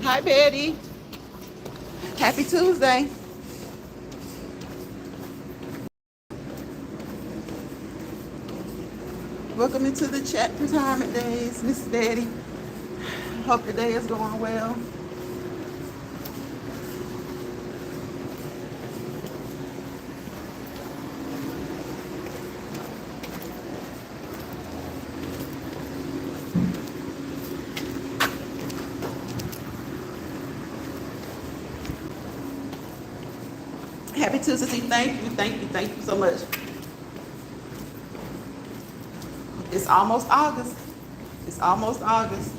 Hi, Betty. Happy Tuesday. Welcome into the chat retirement days, Miss Betty. Hope your day is going well. Happy Tuesday. Thank you so much. It's almost August. It's almost August.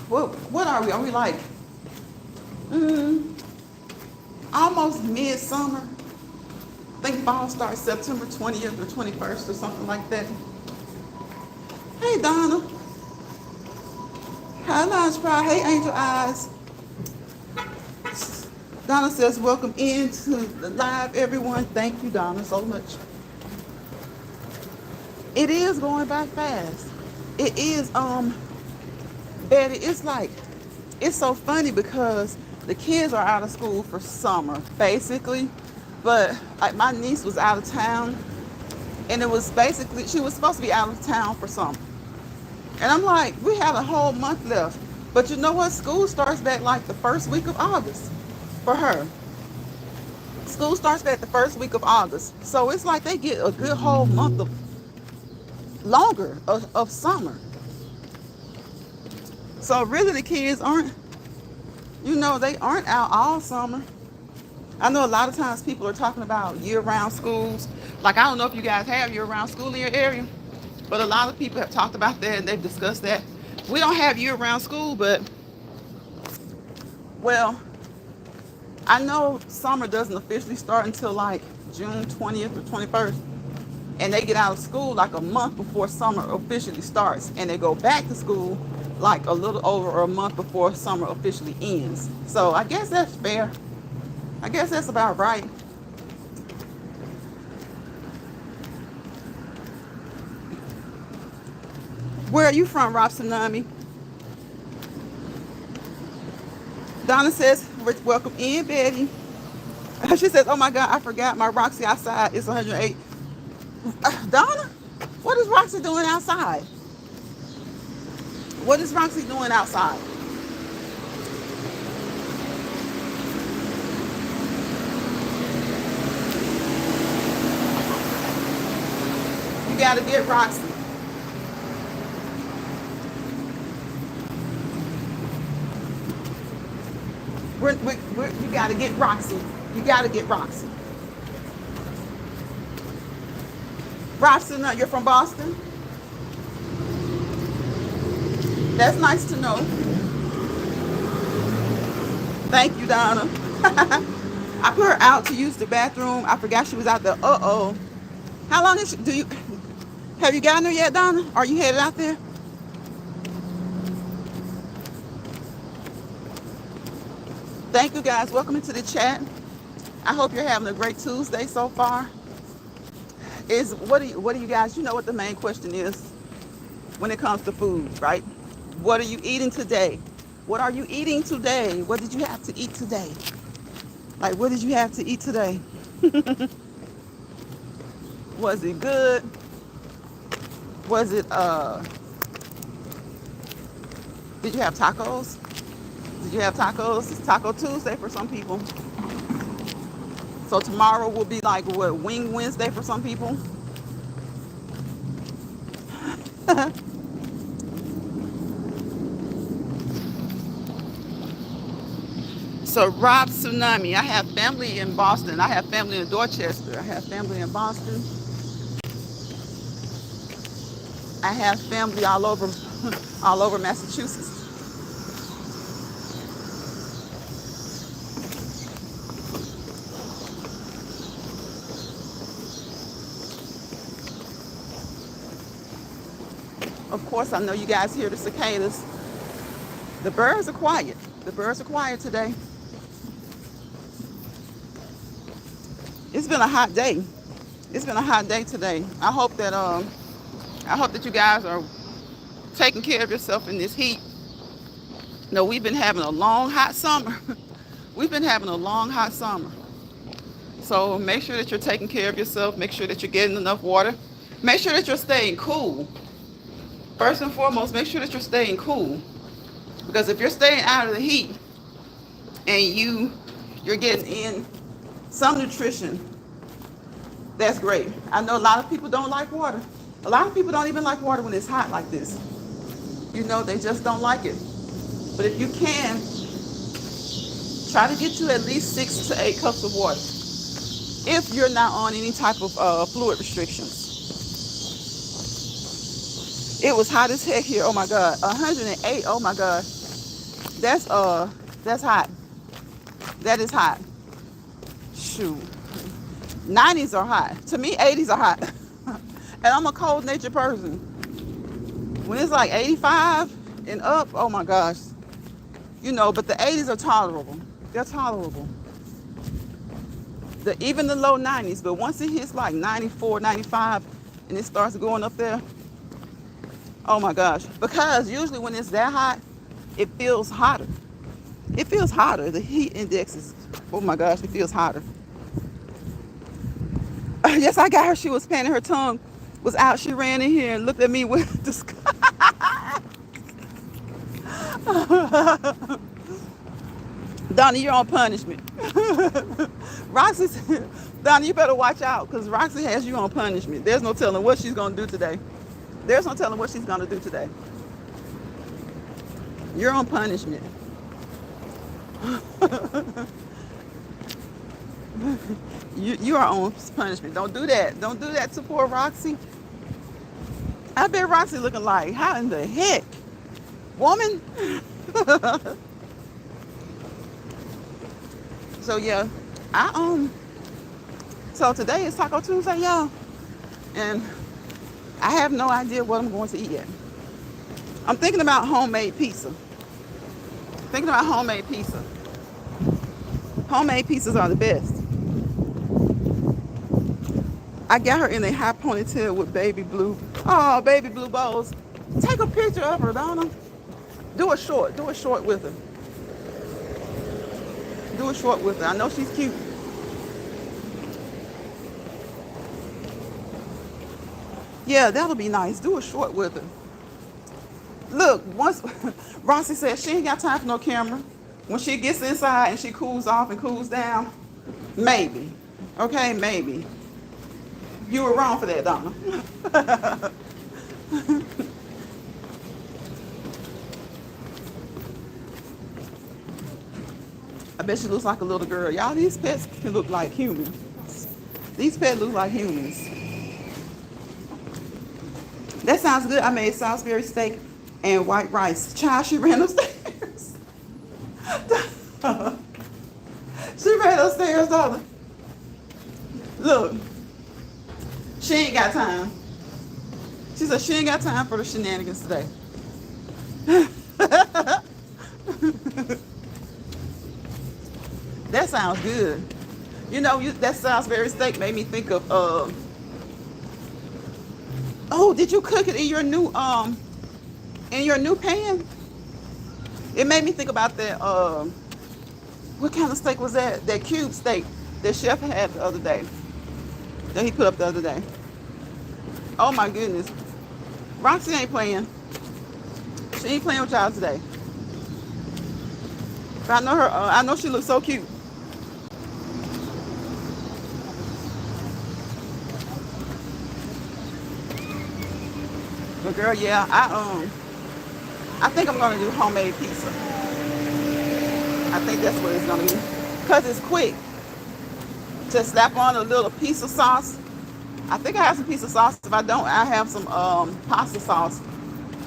What are we? Are we like almost midsummer? I think fall starts September 20th or 21st or something like that. Hey, Donna. Hi, Lunch Pride. Hey, Angel Eyes. Donna says, welcome into the live, everyone. Thank you, Donna, so much. It is going by fast. It is, Betty, it's so funny because the kids are out of school for summer, basically. But like my niece was out of town, and it was basically, she was supposed to be out of town for summer. And I'm like, we had a whole month left. But you know what? School starts back like the first week of August for her. School starts back the first week of August. So it's like they get a good whole month of longer of summer. So really the kids aren't, they aren't out all summer. I know a lot of times people are talking about year-round schools. Like, I don't know if you guys have year-round school in your area, but a lot of people have talked about that and they've discussed that. We don't have year-round school, but, well, I know summer doesn't officially start until like June 20th or 21st. And they get out of school like a month before summer officially starts. And they go back to school like a little over a month before summer officially ends. So I guess that's fair. I guess that's about right. Where are you from, Rob Tsunami? Donna says, welcome in, Betty. She says, oh my God, I forgot my Roxy outside is 108. Donna, what is Roxy doing outside? What is Roxy doing outside? You gotta get Roxy. You gotta get Roxy. You gotta get Roxy. Roxy, you're from Boston? That's nice to know. Thank you, Donna. I put her out to use the bathroom. I forgot she was out there. Uh-oh. How long is she, have you gotten her yet, Donna? Are you headed out there? Thank you, guys. Welcome into the chat. I hope you're having a great Tuesday so far. What do you guys, you know what the main question is when it comes to food, right? What are you eating today? What are you eating today? What did you have to eat today? Like, what did you have to eat today? Was it good? Was it, did you have tacos? Did you have tacos? It's Taco Tuesday for some people. So tomorrow will be like, what, Wing Wednesday for some people? So Rob Tsunami, I have family in Boston. I have family in Dorchester. I have family in Boston. I have family all over, all over Massachusetts. Of course, I know you guys hear the cicadas. The birds are quiet. The birds are quiet today. It's been a hot day. It's been a hot day today. I hope that you guys are taking care of yourself in this heat. No, we've been having a long hot summer. We've been having a long hot summer. So make sure that you're taking care of yourself. Make sure that you're getting enough water. Make sure that you're staying cool. First and foremost, make sure that you're staying cool. Because if you're staying out of the heat and you're getting in some nutrition, that's great. I know a lot of people don't like water. A lot of people don't even like water when it's hot like this. You know, they just don't like it. But if you can, try to get you at least 6 to 8 cups of water. If you're not on any type of fluid restrictions. It was hot as heck here. Oh my God. 108. Oh my God. That's hot. That is hot. Shoot. 90s are hot. To me, 80s are hot. And I'm a cold natured person. When it's like 85 and up, oh my gosh. You know, but the 80s are tolerable. They're tolerable. Even the low 90s, but once it hits like 94, 95, and it starts going up there, oh my gosh. Because usually when it's that hot, it feels hotter. It feels hotter. The heat index is, oh my gosh, it feels hotter. Yes, I got her. She was panting. Her tongue was out. She ran in here and looked at me with disgust. Donna, you're on punishment. Roxy said, Donna, you better watch out because Roxy has you on punishment. There's no telling what she's going to do today. There's no telling what she's going to do today. You're on punishment. You are on punishment. Don't do that. Don't do that to poor Roxy. I bet Roxy looking like, how in the heck? Woman? So yeah, so today is Taco Tuesday, y'all. And I have no idea what I'm going to eat yet. I'm thinking about homemade pizza. Thinking about homemade pizza. Homemade pizzas are the best. I got her in a high ponytail with baby blue. Oh, baby blue bows. Take a picture of her, Donna. Do a short with her. Do a short with her. I know she's cute. Yeah, that'll be nice. Do a short with her. Look, once Roxy said she ain't got time for no camera. When she gets inside and she cools off and cools down, maybe. Okay, maybe. You were wrong for that, Donna. I bet she looks like a little girl. Y'all, these pets can look like humans. These pets look like humans. That sounds good. I made Salisbury steak and white rice. Child, she ran upstairs. She ran upstairs, Donna. Look. She ain't got time. She said she ain't got time for the shenanigans today. That sounds good. You know, that Salisbury steak made me think of oh, did you cook it in your new pan? It made me think about that what kind of steak was that? That cube steak that Chef had the other day. That he put up the other day. Oh my goodness. Roxy ain't playing. She ain't playing with y'all today. But I know her, I know she looks so cute. But girl, yeah, I think I'm gonna do homemade pizza. I think that's what it's gonna be. Cause it's quick. Just slap on a little piece of sauce. I think I have some piece of sauce. If I don't, I have some pasta sauce.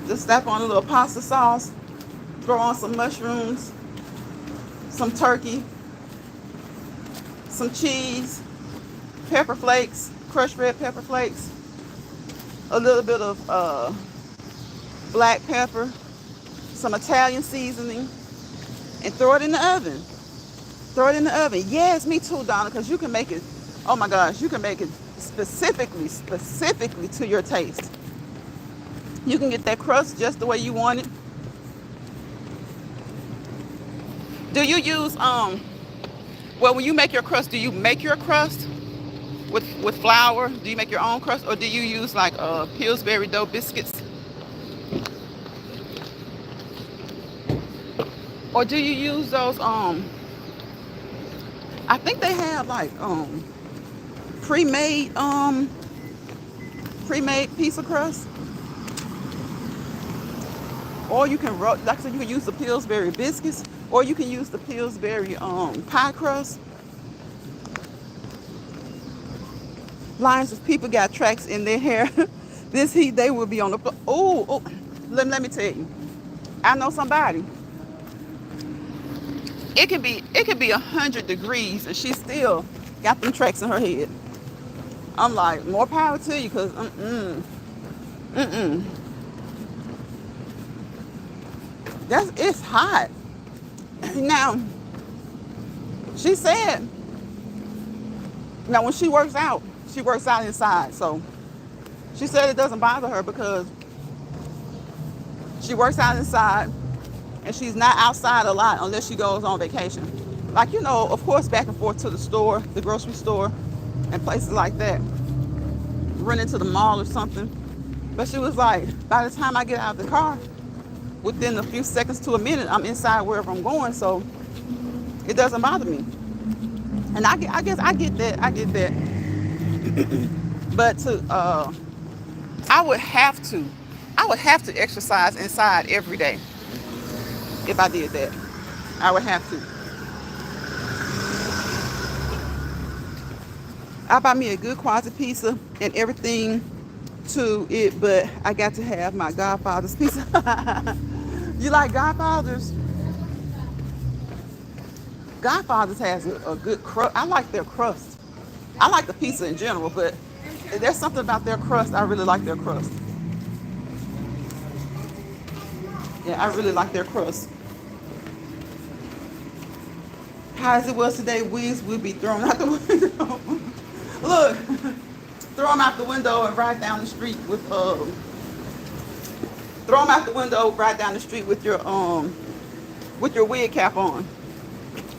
Just slap on a little pasta sauce. Throw on some mushrooms, some turkey, some cheese, pepper flakes, crushed red pepper flakes, a little bit of black pepper, some Italian seasoning, and throw it in the oven. Throw it in the oven. Yes, me too, Donna, because you can make it Oh my gosh, you can make it specifically to your taste. You can get that crust just the way you want it. Do you use well, when you make your crust, do you make your crust with flour? Do you make your own crust, or do you use like Pillsbury dough biscuits, or do you use those I think they have like pre-made pre-made pizza crust, or you can like I said, you can use the Pillsbury biscuits, or you can use the Pillsbury pie crust. Lines of people got tracks in their hair. This heat, they will be on the floor. Oh, let me tell you. I know somebody. It can be 100 degrees and she still got them tracks in her head. I'm like, more power to you, cause it's hot. Now, she said, now when she works out inside. So she said it doesn't bother her because she works out inside and she's not outside a lot unless she goes on vacation. Like, of course, back and forth to the store, the grocery store, and places like that. Run into the mall or something. But she was like, by the time I get out of the car, within a few seconds to a minute, I'm inside wherever I'm going. So it doesn't bother me. And I guess I get that. But I would have to exercise inside every day if I did that. I would have to. I buy me a good quality pizza and everything to it, but I got to have my Godfather's pizza. You like Godfather's? Godfather's has a good crust. I like their crust. I like the pizza in general, but there's something about their crust. I really like their crust. Yeah, I really like their crust. How as it was today, wigs will be thrown out the window. Look, throw them out the window and ride down the street with throw them out the window, ride down the street with your wig cap on.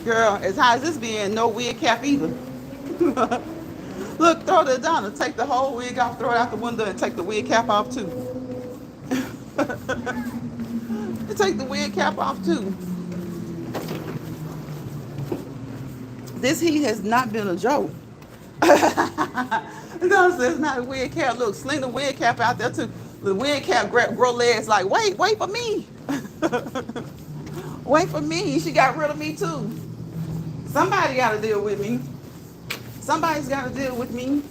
Girl, as high as this being, no wig cap either. Look, throw it down and take the whole wig off, throw it out the window and take the wig cap off too. And take the wig cap off too. This heat has not been a joke. No, it's not a wig cap. Look, sling the wig cap out there too. The wig cap grow legs like, wait for me. Wait for me. She got rid of me too. Somebody got to deal with me. Somebody's got to deal with me.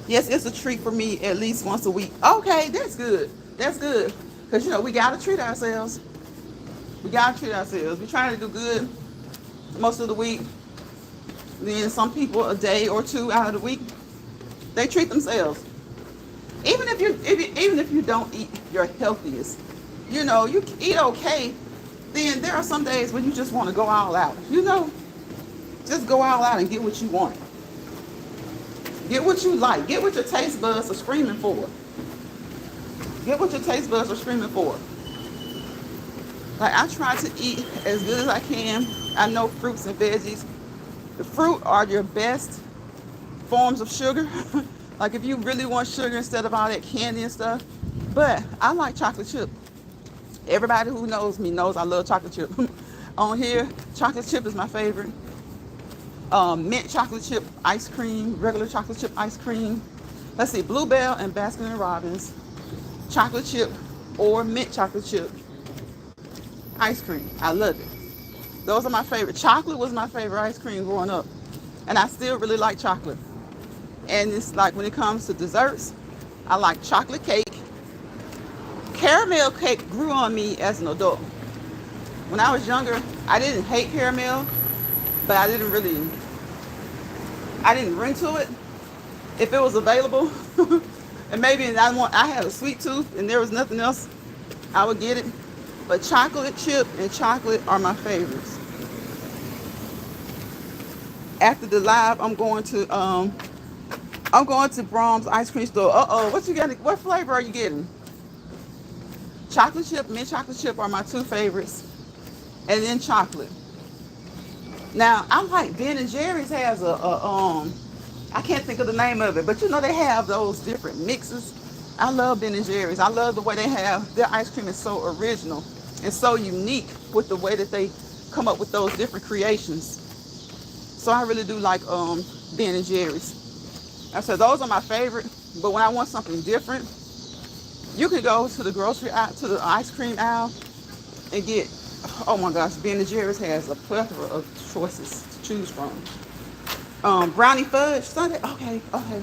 Yes, it's a treat for me at least once a week. Okay, that's good. That's good. Because, we got to treat ourselves. We got to treat ourselves. We're trying to do good most of the week. Then some people a day or two out of the week, they treat themselves. Even if you don't eat your healthiest, you eat okay, then there are some days when you just want to go all out. Just go all out and get what you want. Get what you like. Get what your taste buds are screaming for. Get what your taste buds are screaming for. Like, I try to eat as good as I can. I know fruits and veggies. The fruit are your best forms of sugar. Like, if you really want sugar instead of all that candy and stuff. But I like chocolate chip. Everybody who knows me knows I love chocolate chip. On here, chocolate chip is my favorite. Mint chocolate chip ice cream, regular chocolate chip ice cream. Let's see, Bluebell and Baskin & Robbins chocolate chip or mint chocolate chip ice cream. I love it. Those are my favorite. Chocolate was my favorite ice cream growing up. And I still really like chocolate. And it's like when it comes to desserts, I like chocolate cake. Caramel cake grew on me as an adult. When I was younger, I didn't hate caramel, but I didn't run to it. If it was available, and maybe I had a sweet tooth and there was nothing else, I would get it. But chocolate chip and chocolate are my favorites. After the live, I'm going to Brahms ice cream store. What you getting? What flavor are you getting? Chocolate chip, mint chocolate chip are my two favorites, and then chocolate. Now I like Ben and Jerry's has I can't think of the name of it, but you know they have those different mixes. I love Ben and Jerry's. I love the way they have their ice cream is so original and so unique with the way that they come up with those different creations. So I really do like Ben and Jerry's. I said those are my favorite. But when I want something different, you can go to the grocery to the ice cream aisle and get. Oh my gosh, Ben and Jerry's has a plethora of choices to choose from. Brownie fudge sundae. Okay, okay.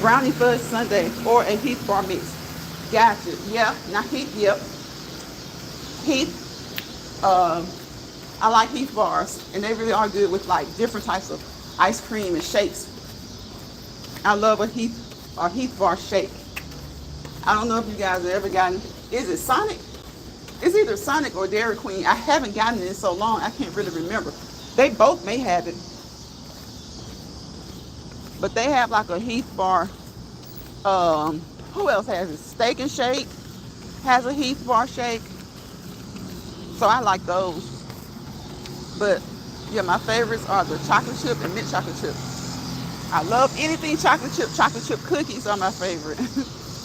Brownie fudge sundae or a Heath bar mix. Gotcha. Yeah, not Heath. Yep, Heath. I like Heath bars, and they really are good with like different types of ice cream and shakes. I love a Heath bar shake. I don't know if you guys have ever gotten. Is it Sonic? It's either Sonic or Dairy Queen. I haven't gotten it in so long, I can't really remember. They both may have it, but they have like a Heath bar. Who else has it? Steak and Shake has a Heath bar shake. So I like those. But yeah, my favorites are the chocolate chip and mint chocolate chip. I love anything chocolate chip. Chocolate chip cookies are my favorite.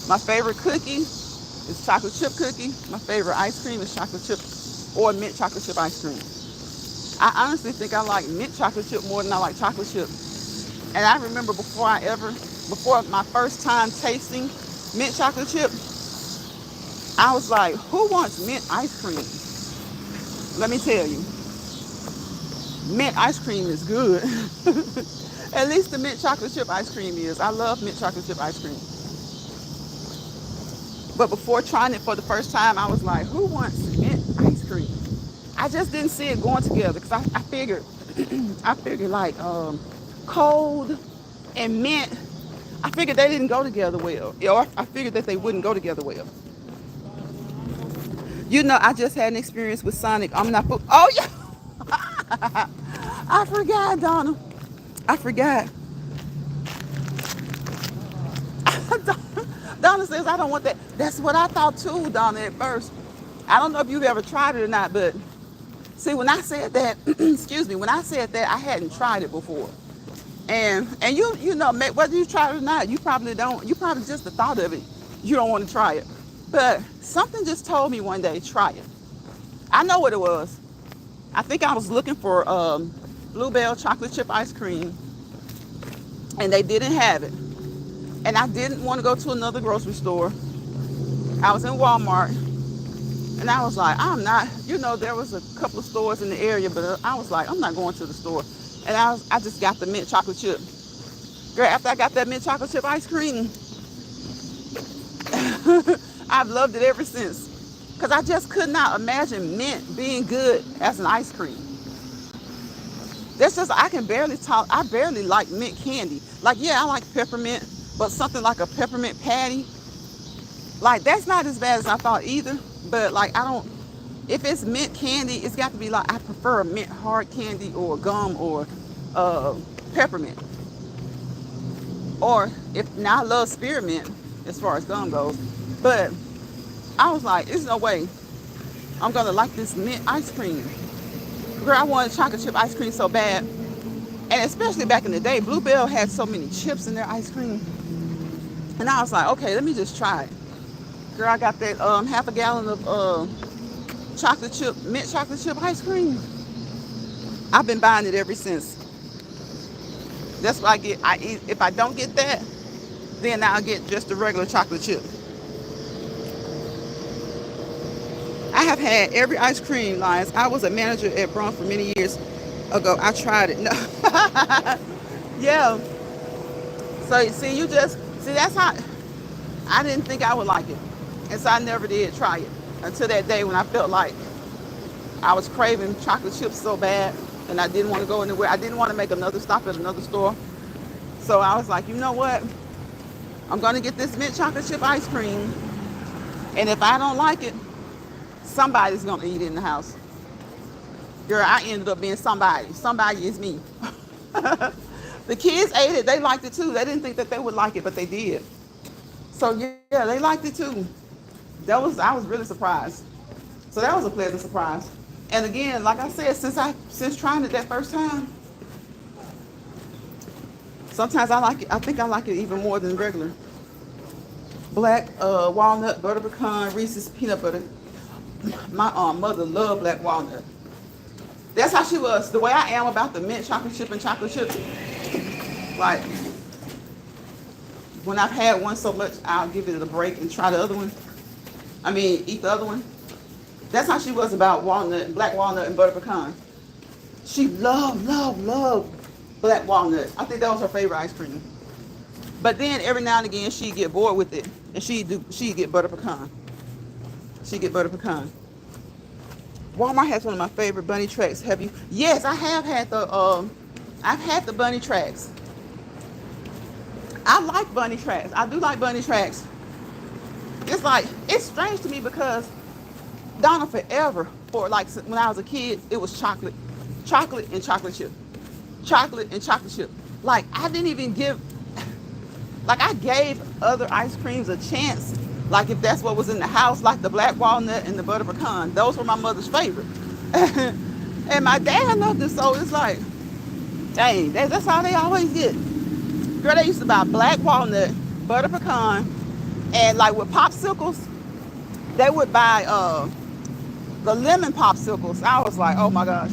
My favorite cookie is chocolate chip cookie. My favorite ice cream is chocolate chip or mint chocolate chip ice cream. I honestly think I like mint chocolate chip more than I like chocolate chip. And I remember before my first time tasting mint chocolate chip, I was like, who wants mint ice cream? Let me tell you, mint ice cream is good. At least the mint chocolate chip ice cream is. I love mint chocolate chip ice cream. But before trying it for the first time, I was like, who wants mint ice cream? I just didn't see it going together because I figured, I figured like cold and mint, I figured they didn't go together well. Or I figured that they wouldn't go together well. You know, I just had an experience with Sonic. I'm not, oh yeah. I forgot, Donna. I forgot. Donna says, I don't want that. That's what I thought too, Donna, at first. I don't know if you've ever tried it or not, but see, when I said that, excuse me, when I said that, I hadn't tried it before. And you know, whether you try it or not, you probably don't. You probably just the thought of it, you don't want to try it. But something just told me one day, try it. I know what it was. I think I was looking for Bluebell chocolate chip ice cream, and they didn't have it. And I didn't want to go to another grocery store. I was in Walmart, and I was like, I'm not, you know, there was a couple of stores in the area, but I was like, I'm not going to the store. And I just got the mint chocolate chip. Girl, after I got that mint chocolate chip ice cream, I've loved it ever since. Because I just could not imagine mint being good as an ice cream. That's just, I barely like mint candy. Like, yeah, I like peppermint, but something like a peppermint patty, like that's not as bad as I thought either. But like, if it's mint candy, it's got to be like, I prefer a mint hard candy or gum or peppermint. Or now I love spearmint as far as gum goes. But I was like, there's no way I'm gonna like this mint ice cream. Girl, I wanted chocolate chip ice cream so bad. And especially back in the day, Bluebell had so many chips in their ice cream. And I was like, okay, let me just try it. Girl, I got that half a gallon of mint chocolate chip ice cream. I've been buying it ever since. That's what I get. If I don't get that, then I'll get just the regular chocolate chip. I have had every ice cream line. I was a manager at Braun for many years ago. I tried it. No. Yeah. So see, that's how I didn't think I would like it. And so I never did try it until that day when I felt like I was craving chocolate chips so bad and I didn't want to go anywhere. I didn't want to make another stop at another store. So I was like, you know what? I'm going to get this mint chocolate chip ice cream. And if I don't like it, Somebody's gonna eat it in the house. Girl, I ended up being somebody. Somebody is me. The kids ate it. They liked it too. They didn't think that they would like it, but they did. So yeah, they liked it too. I was really surprised. So that was a pleasant surprise. And again, like I said, since trying it that first time, sometimes I like it. I think I like it even more than regular. Black walnut, butter pecan, Reese's peanut butter. My mother loved black walnut. That's how she was. The way I am about the mint chocolate chip and chocolate chips. Like, when I've had one so much, I'll give it a break and try the other one. I mean, eat the other one. That's how she was about walnut, black walnut and butter pecan. She loved black walnut. I think that was her favorite ice cream. But then every now and again, she'd get bored with it, and she'd get butter pecan. She'd get butter pecan. Walmart has one of my favorite bunny tracks. Have you? Yes, I have had I've had the bunny tracks. I like bunny tracks. I do like bunny tracks. It's strange to me because Donna, forever, for like when I was a kid, it was chocolate and chocolate chip. Chocolate and chocolate chip. Like, I didn't even I gave other ice creams a chance. Like, if that's what was in the house, like the black walnut and the butter pecan, those were my mother's favorite. And my dad loved it, so it's like, dang, that's how they always get. Girl, they used to buy black walnut, butter pecan, and like with popsicles, they would buy the lemon popsicles. I was like, oh my gosh.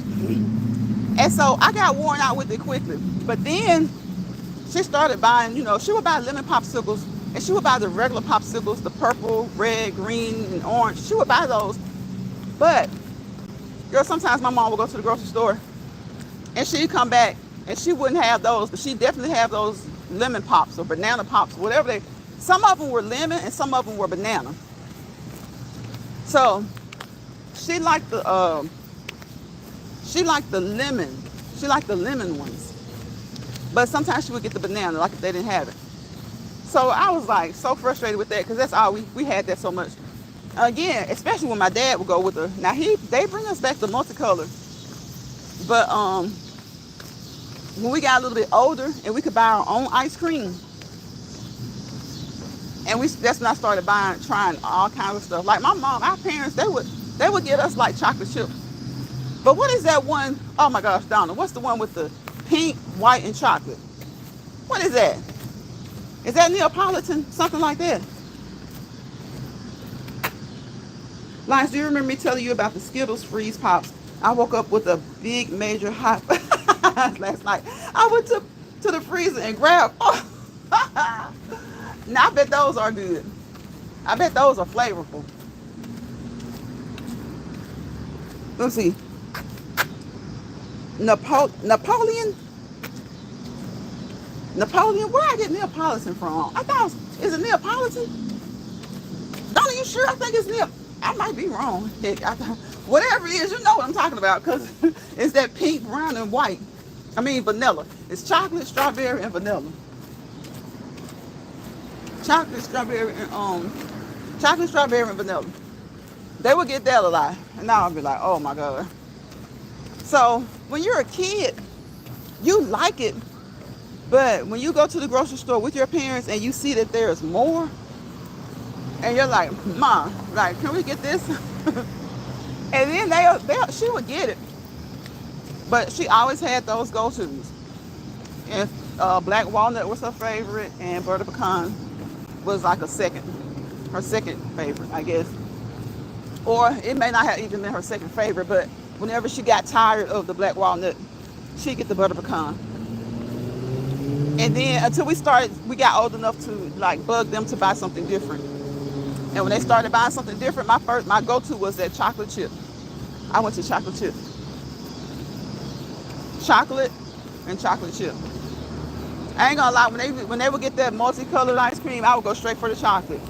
And so I got worn out with it quickly. But then she started buying, she would buy lemon popsicles, and she would buy the regular popsicles, the purple, red, green, and orange. She would buy those. But, girl, sometimes my mom would go to the grocery store, and she'd come back, and she wouldn't have those, but she'd definitely have those lemon pops or banana pops, whatever some of them were lemon and some of them were banana. So she liked the lemon. She liked the lemon ones. But sometimes she would get the banana, like if they didn't have it. So I was like so frustrated with that, because that's all we had that so much. Again, especially when my dad would go with her. Now they bring us back the multicolor. But when we got a little bit older and we could buy our own ice cream, and that's when I started trying all kinds of stuff. Like my mom, our parents, they would get us like chocolate chip. But what is that one? Oh my gosh, Donna, what's the one with the pink, white, and chocolate? What is that? Is that Neapolitan? Something like that. Lines, do you remember me telling you about the Skittles Freeze Pops? I woke up with a big major hot last night. I went to the freezer and grabbed. Now I bet those are good. I bet those are flavorful. Let's see. Napoleon? Where I get Neapolitan from? I thought is it Neapolitan? Donna, you sure? I think it's I might be wrong. Heck, whatever it is, you know what I'm talking about, because it's that pink, brown, and white. I mean vanilla. It's chocolate, strawberry, and vanilla. Chocolate, strawberry, and vanilla. They would get that a lot, and now I'll be like, oh my god. So when you're a kid, you like it, but when you go to the grocery store with your parents and you see that there's more, and you're like, Mom, like, can we get this? And then she would get it, but she always had those go-tos. And black walnut was her favorite, and butter pecan was like her second favorite, I guess. Or it may not have even been her second favorite, but whenever she got tired of the black walnut, she'd get the butter pecan. And then until we got old enough to like bug them to buy something different. And when they started buying something different, my go-to was that chocolate chip. I went to chocolate chip. Chocolate and chocolate chip. I ain't gonna lie, when they would get that multicolored ice cream, I would go straight for the chocolate.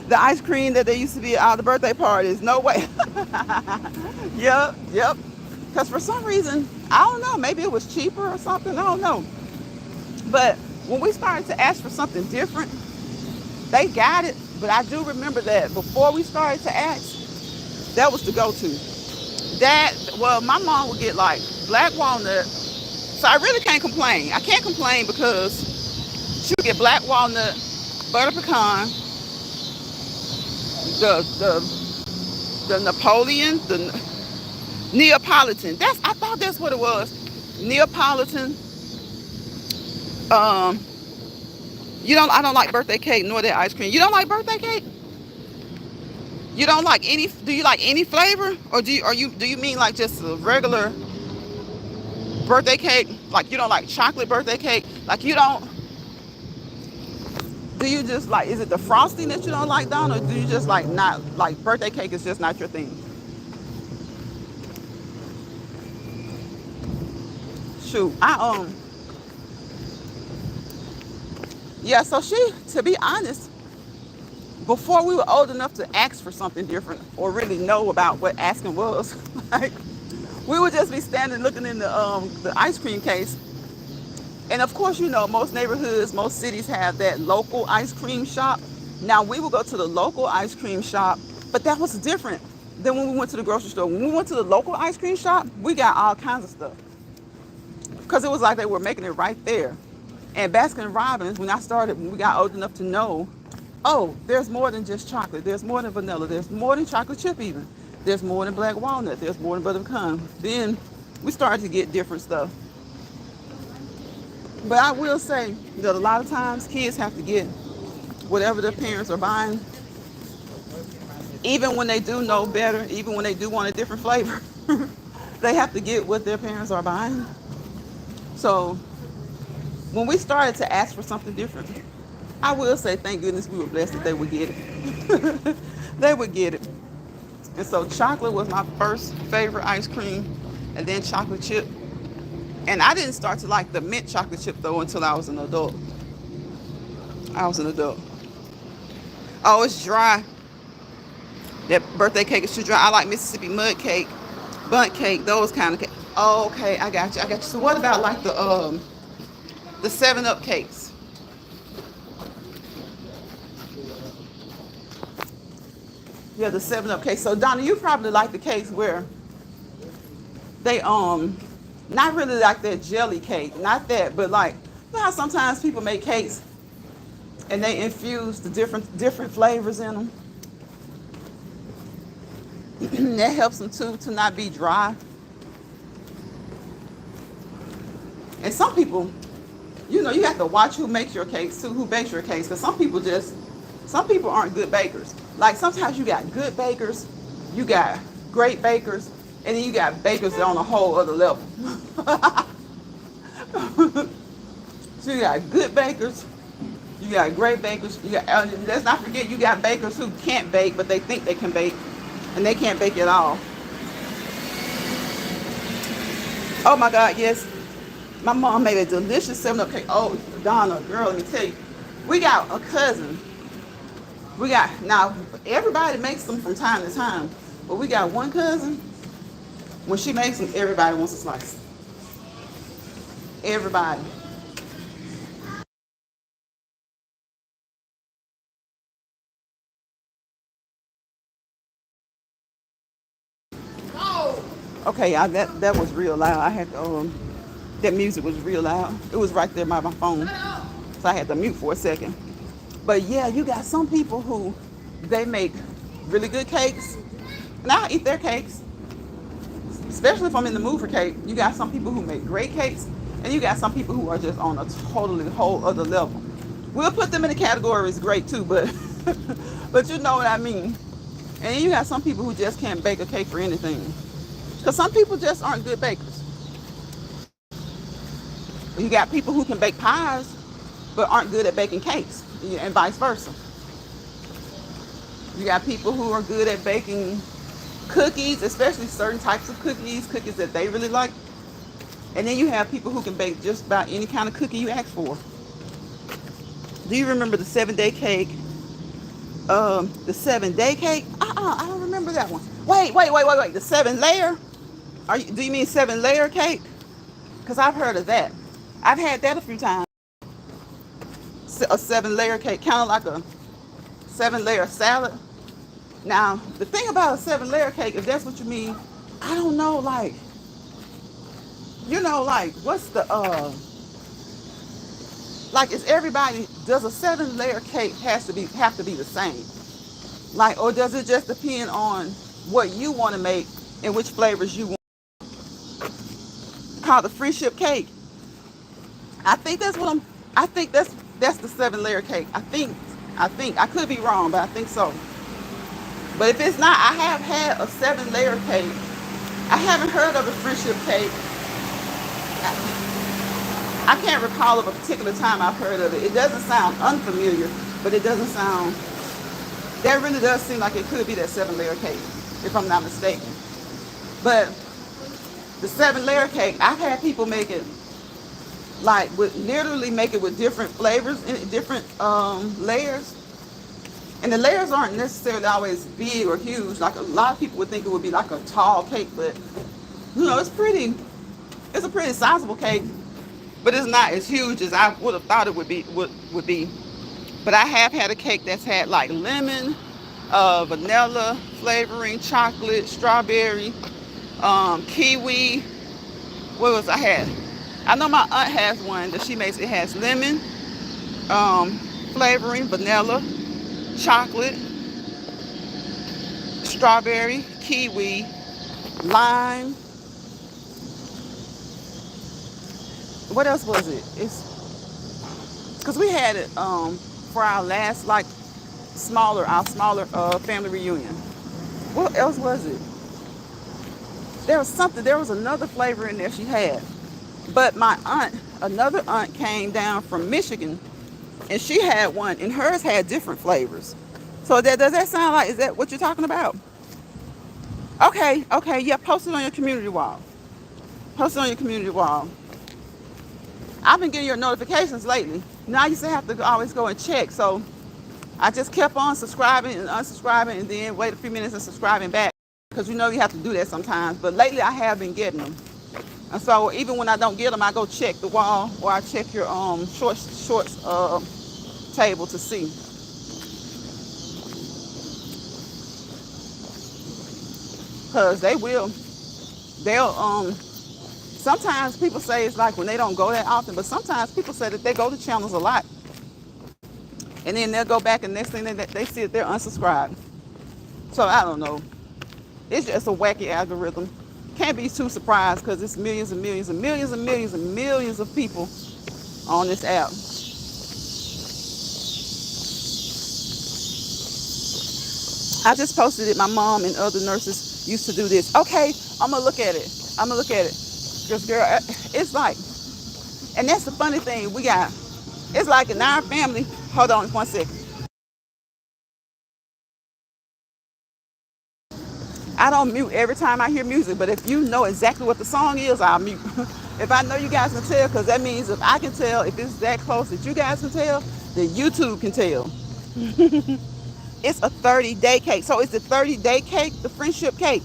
The ice cream that they used to be at all the birthday parties, no way. Yep. Because for some reason, I don't know, maybe it was cheaper or something, I don't know. But when we started to ask for something different, They got it, but I do remember that before we started to ask, that was the go-to. That, well, my mom would get like black walnut. So I really can't complain. I can't complain because she would get black walnut, butter pecan, the Napoleon, the Neapolitan. I thought that's what it was. Neapolitan. Um, I don't like birthday cake nor that ice cream. You don't like birthday cake? You don't like any? Do you like any flavor, or do you mean like just a regular birthday cake? Like you don't like chocolate birthday cake? Like you don't? Do you just like? Is it the frosting that you don't like, Donna? Or do you just like not like birthday cake is just not your thing? Shoot, yeah. So to be honest, before we were old enough to ask for something different or really know about what asking was, like we would just be standing looking in the ice cream case. And of course, most neighborhoods, most cities have that local ice cream shop. Now we would go to the local ice cream shop, but that was different than when we went to the grocery store. When we went to the local ice cream shop, we got all kinds of stuff because it was like they were making it right there. And Baskin Robbins, when we got old enough to know, oh, there's more than just chocolate. There's more than vanilla. There's more than chocolate chip even. There's more than black walnut. There's more than butter pecan. Then we started to get different stuff. But I will say that a lot of times kids have to get whatever their parents are buying, even when they do know better, even when they do want a different flavor. They have to get what their parents are buying. So when we started to ask for something different, I will say thank goodness we were blessed that they would get it. They would get it. And so chocolate was my first favorite ice cream, and then chocolate chip. And I didn't start to like the mint chocolate chip though until I was an adult. Oh, it's dry. That birthday cake is too dry. I like Mississippi mud cake, bundt cake, those kind of cake. Oh, okay, I got you. So what about like the 7-Up cakes? Yeah, the 7-Up cakes. So Donna, you probably like the cakes where they not really like that jelly cake, not that, but like how sometimes people make cakes and they infuse the different flavors in them. That helps them too to not be dry. And some people, you have to watch who makes your cakes too, who bakes your cakes, because some people aren't good bakers. Like sometimes you got good bakers, you got great bakers, and then you got bakers that are on a whole other level. So you got good bakers, you got great bakers, let's not forget you got bakers who can't bake, but they think they can bake, and they can't bake at all. Oh my God, yes. My mom made a delicious 7-Up cake. Oh, Donna, girl, let me tell you. We got a cousin. Now, everybody makes them from time to time, but we got one cousin. When she makes them, everybody wants a slice. Everybody. Okay, that was real loud. I had to, that music was real loud. It was right there by my phone, so I had to mute for a second. But yeah, you got some people who they make really good cakes, and I'll eat their cakes, especially if I'm in the mood for cake. You got some people who make great cakes, and you got some people who are just on a totally whole other level. We'll put them in the category as great too, but but you know what I mean. And then you got some people who just can't bake a cake for anything, because some people just aren't good bakers. You got people who can bake pies, but aren't good at baking cakes, and vice versa. You got people who are good at baking cookies, especially certain types of cookies that they really like. And then you have people who can bake just about any kind of cookie you ask for. Do you remember the 7-day cake? The 7-day cake? I don't remember that one. Wait. The 7-layer? Do you mean 7-layer cake? Because I've heard of that. I've had that a few times. A 7-layer cake, kind of like 7-layer salad. Now, the thing about a 7-layer cake, if that's what you mean, I don't know, like, like, what's the, like, is everybody, does a 7-layer cake have to be the same? Like, or does it just depend on what you want to make and which flavors you want? Called the free ship cake. I think that's what I think that's the 7-layer cake. I think, I could be wrong, but I think so. But if it's not, I have had a 7-layer cake. I haven't heard of a free ship cake. I can't recall of a particular time I've heard of it. It doesn't sound unfamiliar, but it doesn't sound, that really does seem like it could be that 7-layer cake, if I'm not mistaken. But the 7-layer cake, I've had people make it, like, literally make it with different flavors and different layers. And the layers aren't necessarily always big or huge. Like, a lot of people would think it would be like a tall cake, but it's a pretty sizable cake, but it's not as huge as I would have thought it would be. But I have had a cake that's had like lemon, vanilla flavoring, chocolate, strawberry, kiwi. What was I had? I know my aunt has one that she makes. It has lemon, flavoring, vanilla, chocolate, strawberry, kiwi, lime. What else was it? It's because we had it for our last, like, smaller family reunion. What else was it? There was another flavor in there she had. But my aunt, another aunt, came down from Michigan, and she had one, and hers had different flavors. So does that sound like, is that what you're talking about? Okay, yeah, post it on your community wall. I've been getting your notifications lately. Now I used to have to always go and check, so I just kept on subscribing and unsubscribing, and then wait a few minutes and subscribing back, because you have to do that sometimes. But lately I have been getting them, and so even when I don't get them, I go check the wall, or I check your shorts table to see. Because they'll sometimes people say it's like when they don't go that often, but sometimes people say that they go to channels a lot, and then they'll go back, and next thing they see that they're unsubscribed. So I don't know. It's just a wacky algorithm. Can't be too surprised, because it's millions and millions and millions and millions and millions of people on this app. I just posted it. My mom and other nurses used to do this. Okay, I'm gonna look at it. Because, girl, it's like, and that's the funny thing we got. It's like in our family. Hold on 1 second. I don't mute every time I hear music, but if you know exactly what the song is, I'll mute. If I know you guys can tell, because that means if I can tell, if it's that close that you guys can tell, then YouTube can tell. It's a 30-day cake. So it's the 30-day cake, the friendship cake.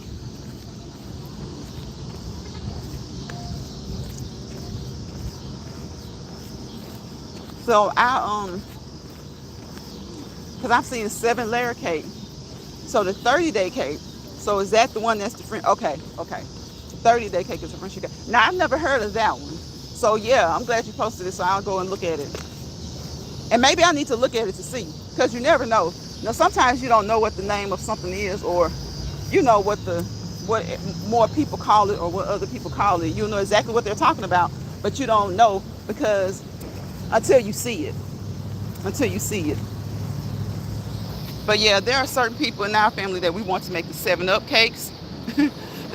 So because I've seen a 7-layer cake. So the 30-day cake. So is that the one that's the friend? Okay. 30-day cake is the friendship cake. Now, I've never heard of that one. So yeah, I'm glad you posted it, so I'll go and look at it. And maybe I need to look at it to see, because you never know. Sometimes you don't know what the name of something is, or what more people call it, or what other people call it. You know exactly what they're talking about, but you don't know, because until you see it. But yeah, there are certain people in our family that we want to make the 7-Up cakes. And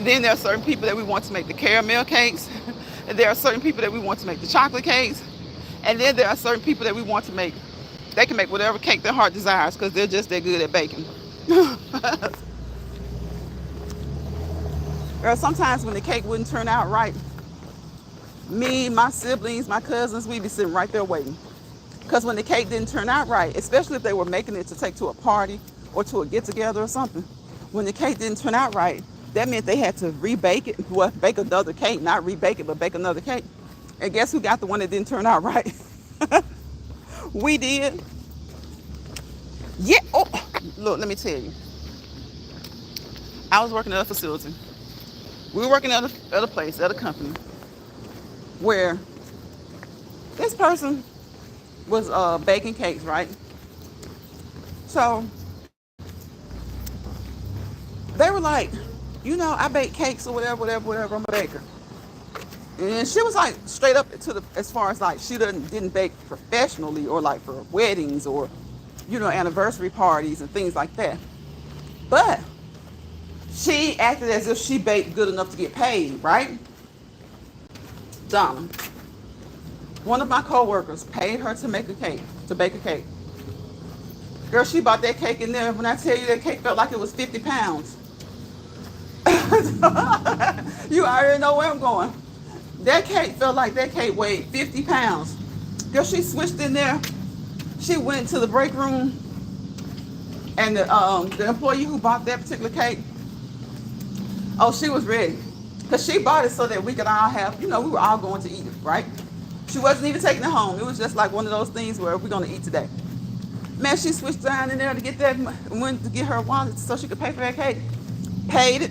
then there are certain people that we want to make the caramel cakes. And there are certain people that we want to make the chocolate cakes. And then there are certain people that we want to make, they can make whatever cake their heart desires, because they're just that good at baking. Or sometimes when the cake wouldn't turn out right, me, my siblings, my cousins, we'd be sitting right there waiting. Because when the cake didn't turn out right, especially if they were making it to take to a party or to a get-together or something, when the cake didn't turn out right, that meant they had to rebake it. Well, bake another cake, not rebake it, but bake another cake. And guess who got the one that didn't turn out right? We did. Yeah. Oh, look, let me tell you. I was working at a facility. We were working at a place, at a company, where this person was baking cakes, right? So they were like, I bake cakes or whatever, whatever, whatever. I'm a baker. And she was like straight up to the, as far as like she didn't bake professionally or like for weddings or, anniversary parties and things like that. But she acted as if she baked good enough to get paid, right? Donna, one of my coworkers paid her to bake a cake. Girl, she bought that cake in there. When I tell you that cake felt like it was 50 pounds. You already know where I'm going. That cake felt like that cake weighed 50 pounds. Girl, she switched in there. She went to the break room, and the employee who bought that particular cake, oh, she was ready. Because she bought it so that we could all have, we were all going to eat it, right? She wasn't even taking it home. It was just like one of those things where we're going to eat today. Man, she switched down in there to get that, went to get her wallet so she could pay for that cake. Paid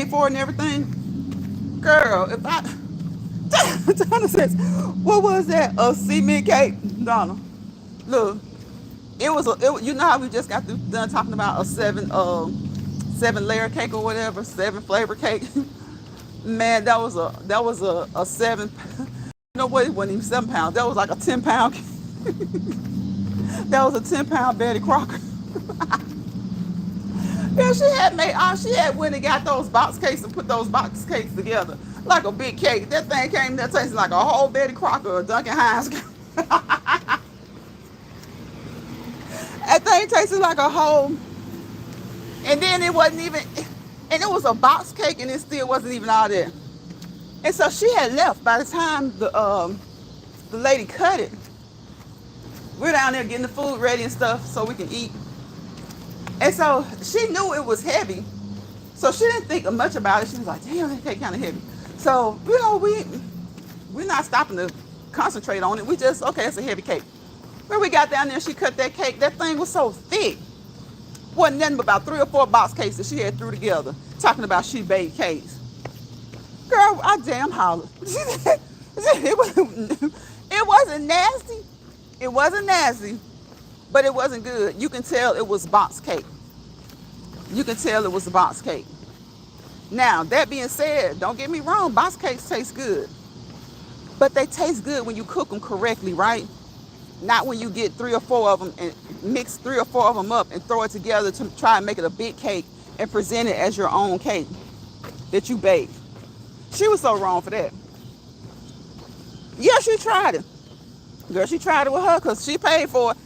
for it and everything. Girl, if I, Donna says, what was that? A cement cake? Donna, look, you know how we just got done talking about a seven layer cake or whatever, 7 flavor cake? Man, that was a 7, no what, it wasn't even 7 pounds. That was like a 10-pound cake. That was a 10-pound Betty Crocker. Yeah, she had went and got those box cakes and put those box cakes together like a big cake. That thing came there tasting like a whole Betty Crocker or Duncan Hines. That thing tasted like a whole, and then it wasn't even, and it was a box cake and it still wasn't even all there. And so she had left by the time the lady cut it. We're down there getting the food ready and stuff so we can eat. And so she knew it was heavy. So she didn't think much about it. She was like, damn, that cake kind of heavy. So, we're not stopping to concentrate on it. We just, okay, it's a heavy cake. When we got down there, she cut that cake. That thing was so thick. Wasn't nothing but about 3 or 4 box cakes that she had threw together, talking about she baked cakes. Girl, I damn hollered. It wasn't nasty. It wasn't nasty, but it wasn't good. You can tell it was box cake. You can tell it was a box cake. Now, that being said, don't get me wrong, box cakes taste good. But they taste good when you cook them correctly, right? Not when you get 3 or 4 of them and mix 3 or 4 of them up and throw it together to try and make it a big cake and present it as your own cake that you bake. She was so wrong for that. Yeah, she tried it. Girl, she tried it with her because she paid for it.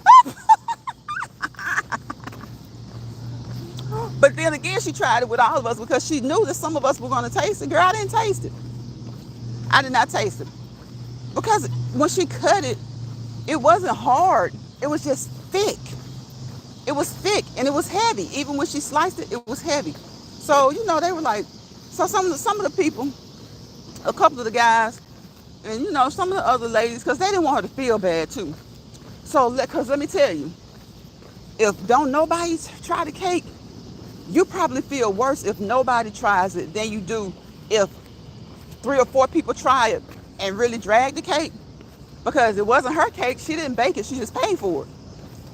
But then again, she tried it with all of us because she knew that some of us were going to taste it. Girl, I didn't taste it. I did not taste it. Because when she cut it, it wasn't hard. It was just thick. It was thick and it was heavy. Even when she sliced it, it was heavy. So, they were like, so some of the people, a couple of the guys, and, some of the other ladies, because they didn't want her to feel bad, too. So, because let me tell you, if don't nobody try the cake, you probably feel worse if nobody tries it than you do if 3 or 4 people try it and really drag the cake. Because it wasn't her cake. She didn't bake it. She just paid for it.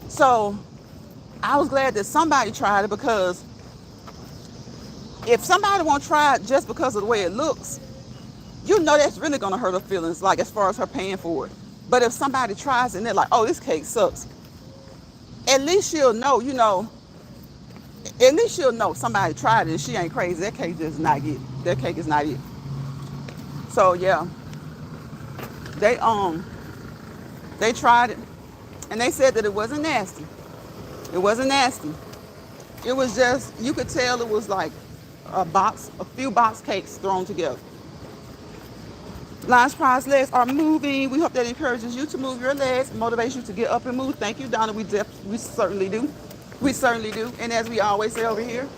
So, I was glad that somebody tried it, because if somebody won't try it just because of the way it looks, that's really going to hurt her feelings, like as far as her paying for it. But if somebody tries it and they're like, oh, this cake sucks, at least she'll know, at least she'll know somebody tried it and she ain't crazy. That cake is not it. That cake is not it. So, yeah, they tried it and they said that it wasn't nasty. It wasn't nasty. It was just, you could tell it was like a few box cakes thrown together. Lounge prize legs are moving. We hope that encourages you to move your legs, motivates you to get up and move. Thank you, Donna. We certainly do. We certainly do. And as we always say over here,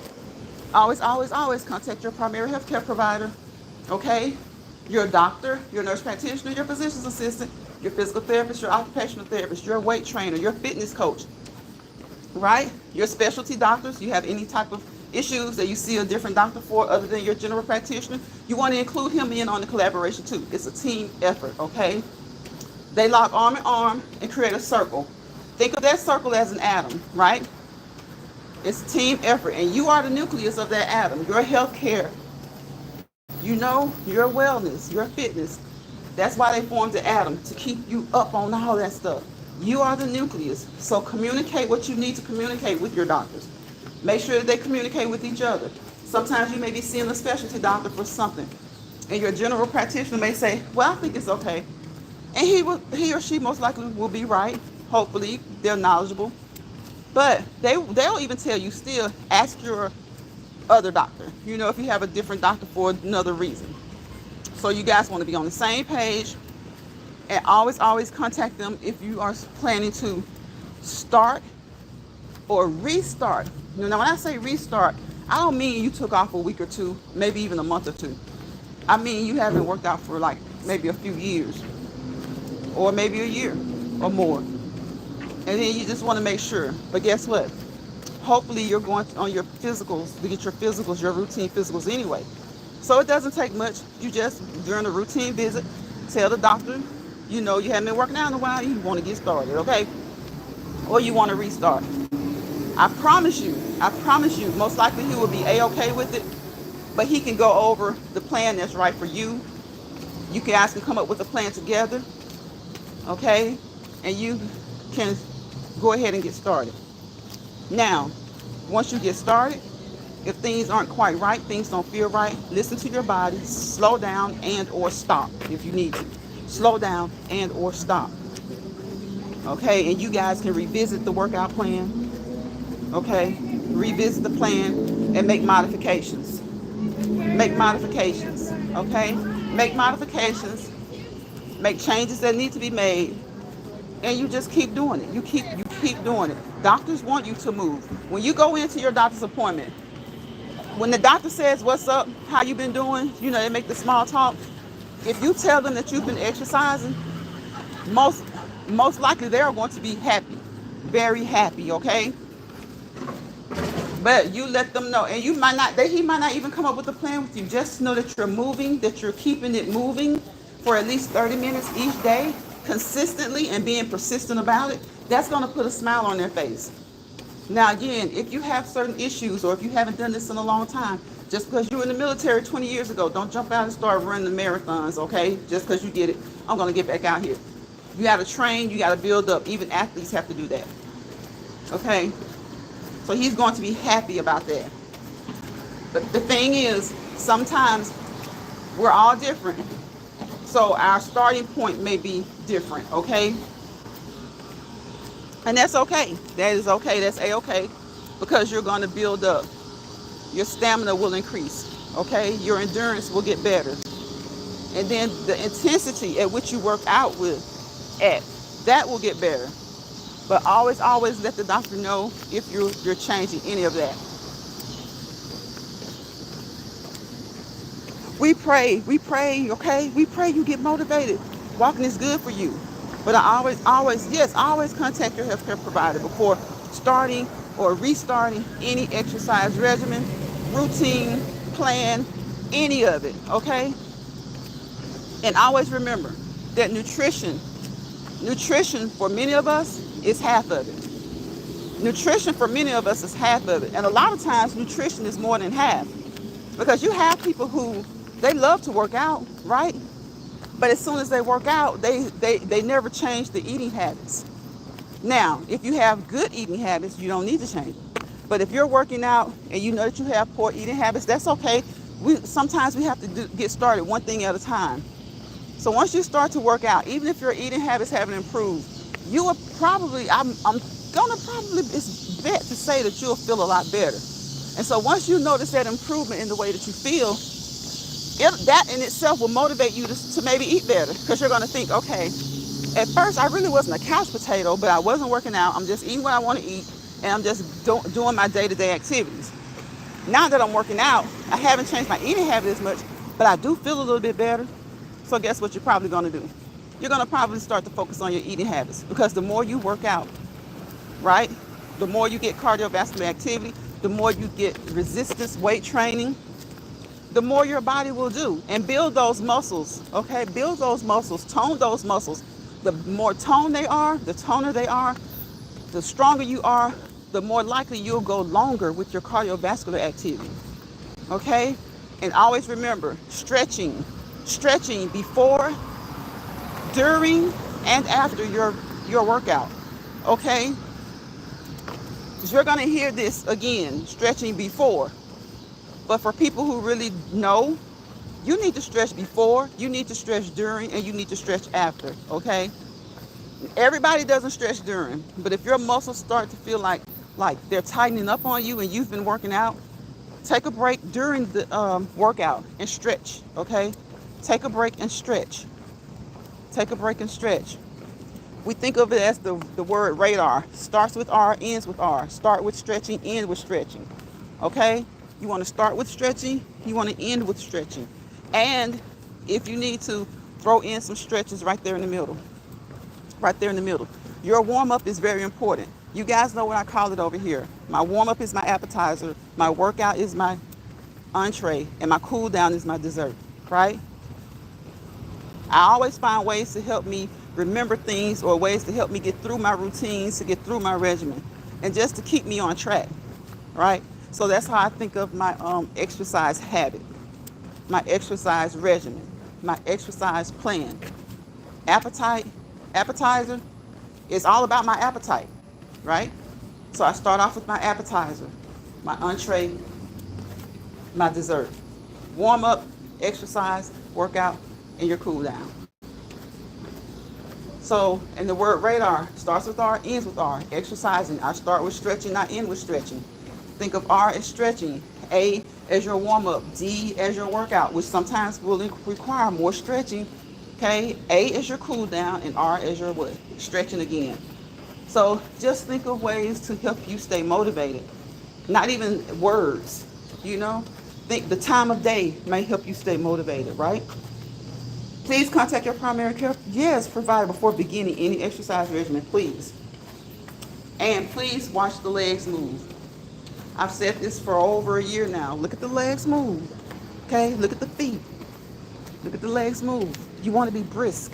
always, always, always contact your primary health care provider. Okay? Your doctor, your nurse practitioner, your physician's assistant, your physical therapist, your occupational therapist, your weight trainer, your fitness coach. right? Your specialty doctors, you have any type of issues that you see a different doctor for other than your general practitioner, you want to include him in on the collaboration too. It's a team effort, okay? They lock arm in arm and create a circle. Think of that circle as an atom, right? It's a team effort, and you are the nucleus of that atom. Your health care, your wellness, your fitness. That's why they formed the atom, to keep you up on all that stuff. You are the nucleus. So communicate what you need to communicate with your doctors. Make sure that they communicate with each other. Sometimes you may be seeing a specialty doctor for something, and your general practitioner may say, well, I think it's okay. And he or she most likely will be right. Hopefully, they're knowledgeable. But they'll even tell you, still ask your other doctor, if you have a different doctor for another reason. So you guys want to be on the same page, and always contact them if you are planning to start or restart. Now, when I say restart, I don't mean you took off a week or two, maybe even a month or two. I mean you haven't worked out for like maybe a few years, or maybe a year or more. And then you just want to make sure. But guess what? Hopefully you're going on your physicals to get your physicals, your routine physicals anyway. So it doesn't take much. You just, during a routine visit, tell the doctor, you haven't been working out in a while, you want to get started, okay? Or you want to restart. I promise you, most likely he will be A-okay with it, but he can go over the plan that's right for you. You guys can come up with a plan together, okay? And you can go ahead and get started. Now, once you get started, if things aren't quite right, things don't feel right, listen to your body, slow down and or stop if you need to. Slow down and or stop. Okay, and you guys can revisit the workout plan. Okay, revisit the plan and make modifications. Make modifications, okay? Make modifications, make changes that need to be made, and you just keep doing it. You keep doing it. Doctors want you to move. When you go into your doctor's appointment, when the doctor says, what's up, how you been doing, they make the small talk. If you tell them that you've been exercising, most likely they are going to be happy, very happy, okay? But you let them know, and he might not even come up with a plan with you. Just know that you're moving, that you're keeping it moving for at least 30 minutes each day, consistently, and being persistent about it. That's going to put a smile on their face. Now, again, if you have certain issues, or if you haven't done this in a long time, just because you were in the military 20 years ago, don't jump out and start running the marathons, okay? Just because you did it, I'm going to get back out here. You got to train, you got to build up. Even athletes have to do that, okay? So he's going to be happy about that. But the thing is, sometimes we're all different. So our starting point may be different, okay? And that's okay. That is okay. That's A-okay. Because you're going to build up. Your stamina will increase, okay? Your endurance will get better. And then the intensity at which you work out that will get better. But always let the doctor know if you're changing any of that. We pray, okay? We pray you get motivated. Walking is good for you. But I always contact your healthcare provider before starting or restarting any exercise regimen, routine, plan, any of it, okay? And always remember that nutrition for many of us is half of it. Nutrition for many of us is half of it. And a lot of times nutrition is more than half. Because you have people who, they love to work out, right? But as soon as they work out, they never change the eating habits. Now, if you have good eating habits, you don't need to change it. But if you're working out and you know that you have poor eating habits, that's okay. Sometimes we have to get started one thing at a time. So once you start to work out, even if your eating habits haven't improved, you will probably, it's bet to say that you'll feel a lot better. And so once you notice that improvement in the way that you feel, that in itself will motivate you to maybe eat better, because you're going to think, okay, at first I really wasn't a couch potato, but I wasn't working out. I'm just eating what I want to eat, and I'm just doing my day-to-day activities. Now that I'm working out, I haven't changed my eating habit as much, but I do feel a little bit better. So guess what you're probably going to do? You're going to probably start to focus on your eating habits, because the more you work out, right, The more you get cardiovascular activity, the more you get resistance weight training, the more your body will do. And build those muscles, okay? Build those muscles, tone those muscles. The more toned they are, the toner they are, the stronger you are, the more likely you'll go longer with your cardiovascular activity, okay? And always remember, stretching before, during, and after your workout, okay? Because you're gonna hear this again, stretching before. But for people who really know, you need to stretch before, you need to stretch during, and you need to stretch after, okay? Everybody doesn't stretch during, but if your muscles start to feel like they're tightening up on you and you've been working out, take a break during the workout and stretch, okay? Take a break and stretch. Take a break and stretch. We think of it as the word radar. Starts with R, ends with R. Start with stretching, end with stretching, okay? You want to start with stretching, you want to end with stretching. And if you need to, throw in some stretches right there in the middle. Right there in the middle. Your warm-up is very important. You guys know what I call it over here. My warm-up is my appetizer, my workout is my entree, and my cool down is my dessert, right? I always find ways to help me remember things or ways to help me get through my routines, to get through my regimen, and just to keep me on track, right? So that's how I think of my exercise habit, my exercise regimen, my exercise plan. Appetizer is all about my appetite, right? So I start off with my appetizer, my entree, my dessert. Warm up, exercise, workout, and your cool down. So, and the word radar starts with R, ends with R. Exercising, I start with stretching, I end with stretching. Think of R as stretching, A as your warm up, D as your workout, which sometimes will require more stretching. Okay, A is your cool down, and R is your what? Stretching again. So just think of ways to help you stay motivated. Not even words, you know. Think the time of day may help you stay motivated, right? Please contact your primary care provider before beginning any exercise regimen, please. And please watch the legs move. I've said this for over a year now. Look at the legs move. Okay, look at the feet. Look at the legs move. You want to be brisk.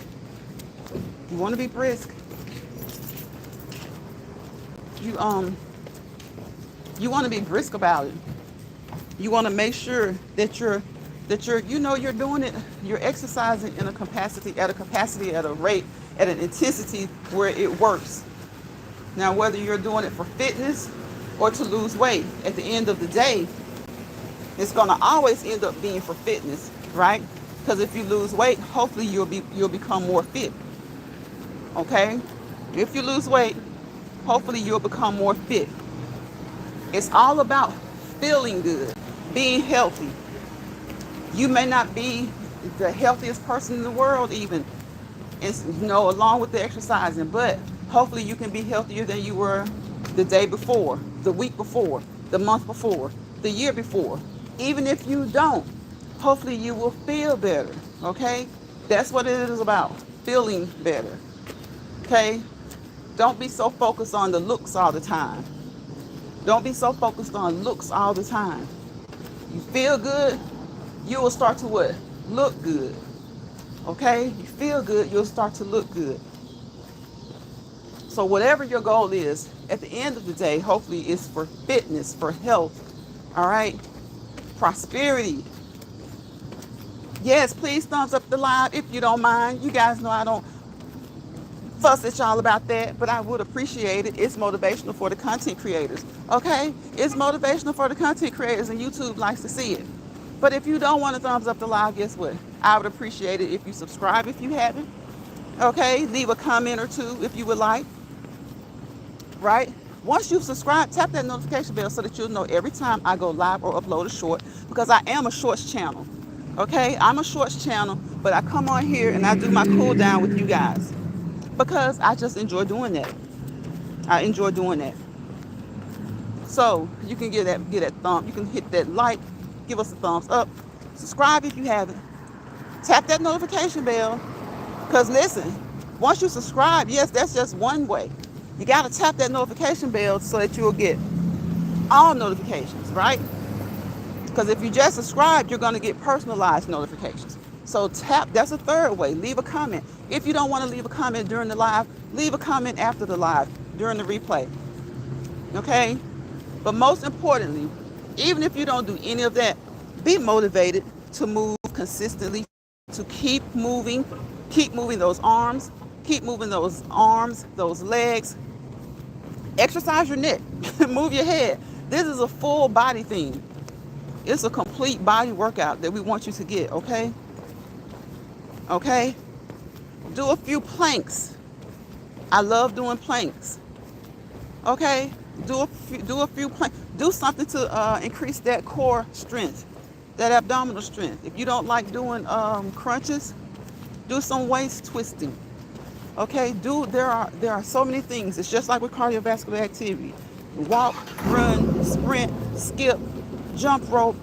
You want to be brisk. You want to be brisk about it. You want to make sure that you're you're doing it, you're exercising at a capacity, at a rate, at an intensity where it works. Now, whether you're doing it for fitness or to lose weight, at the end of the day, it's going to always end up being for fitness, right? Because if you lose weight, hopefully you'll become more fit. Okay? If you lose weight, hopefully you'll become more fit. It's all about feeling good, being healthy. You may not be the healthiest person in the world even, along with the exercising, but hopefully you can be healthier than you were the day before, the week before, the month before, the year before. Even if you don't, hopefully you will feel better, okay? That's what it is about, feeling better, okay? Don't be so focused on the looks all the time. Don't be so focused on looks all the time. You feel good, you will start to what? Look good, okay? You feel good, you'll start to look good. So whatever your goal is, at the end of the day, hopefully it's for fitness, for health, all right? Prosperity. Yes, please thumbs up the live if you don't mind. You guys know I don't fuss at y'all about that, but I would appreciate it. It's motivational for the content creators, okay? It's motivational for the content creators, and YouTube likes to see it. But if you don't want to thumbs up the live, guess what? I would appreciate it if you subscribe if you haven't, okay? Leave a comment or two if you would like, right? Once you've subscribed, tap that notification bell so that you'll know every time I go live or upload a short, because I am a shorts channel, okay? I'm a shorts channel, but I come on here and I do my cool down with you guys because I just enjoy doing that. I enjoy doing that. So you can get that thumb, you can hit that like, give us a thumbs up, subscribe if you haven't, tap that notification bell, because listen, once you subscribe, yes, that's just one way. You got to tap that notification bell so that you'll get all notifications, right? Because if you just subscribe, you're going to get personalized notifications. So tap, that's a third way. Leave a comment. If you don't want to leave a comment during the live, leave a comment after the live, during the replay. Okay? But most importantly, even if you don't do any of that, be motivated to move consistently, to keep moving those arms, those legs. Exercise your neck, move your head. This is a full body thing. It's a complete body workout that we want you to get, okay? Okay? Do a few planks. I love doing planks. Okay? Do a few planks. Do something to increase that core strength, that abdominal strength. If you don't like doing crunches, do some waist twisting. Okay, there are so many things. It's just like with cardiovascular activity. Walk, run, sprint, skip, jump rope.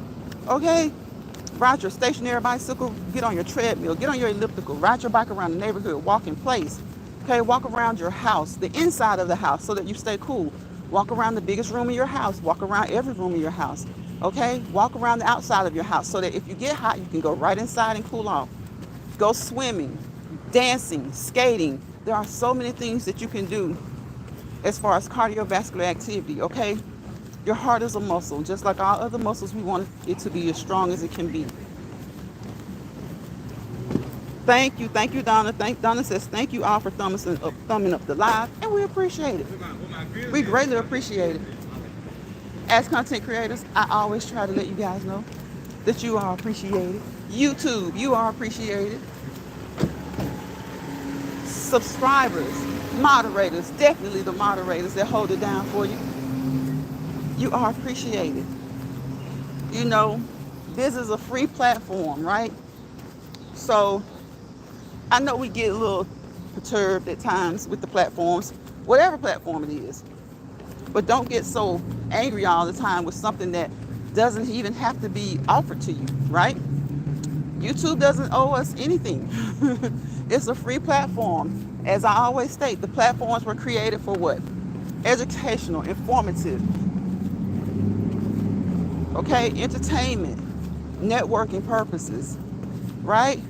Okay, ride your stationary bicycle, get on your treadmill, get on your elliptical, ride your bike around the neighborhood, walk in place. Okay, walk around your house, the inside of the house, so that you stay cool. Walk around the biggest room in your house. Walk around every room in your house. Okay, walk around the outside of your house so that if you get hot, you can go right inside and cool off. Go swimming, dancing, skating. There are so many things that you can do as far as cardiovascular activity, okay? Your heart is a muscle. Just like all other muscles, we want it to be as strong as it can be. Thank you, Donna. Donna says, thank you all for thumbing up the live, and we appreciate it. We greatly appreciate it. As content creators, I always try to let you guys know that you are appreciated. YouTube, you are appreciated. Subscribers, moderators, definitely the moderators that hold it down for you. You are appreciated. You know, this is a free platform, right? So I know we get a little perturbed at times with the platforms, whatever platform it is. But don't get so angry all the time with something that doesn't even have to be offered to you, right? YouTube doesn't owe us anything. It's a free platform. As I always state, the platforms were created for what? Educational, informative, okay, entertainment, networking purposes, right?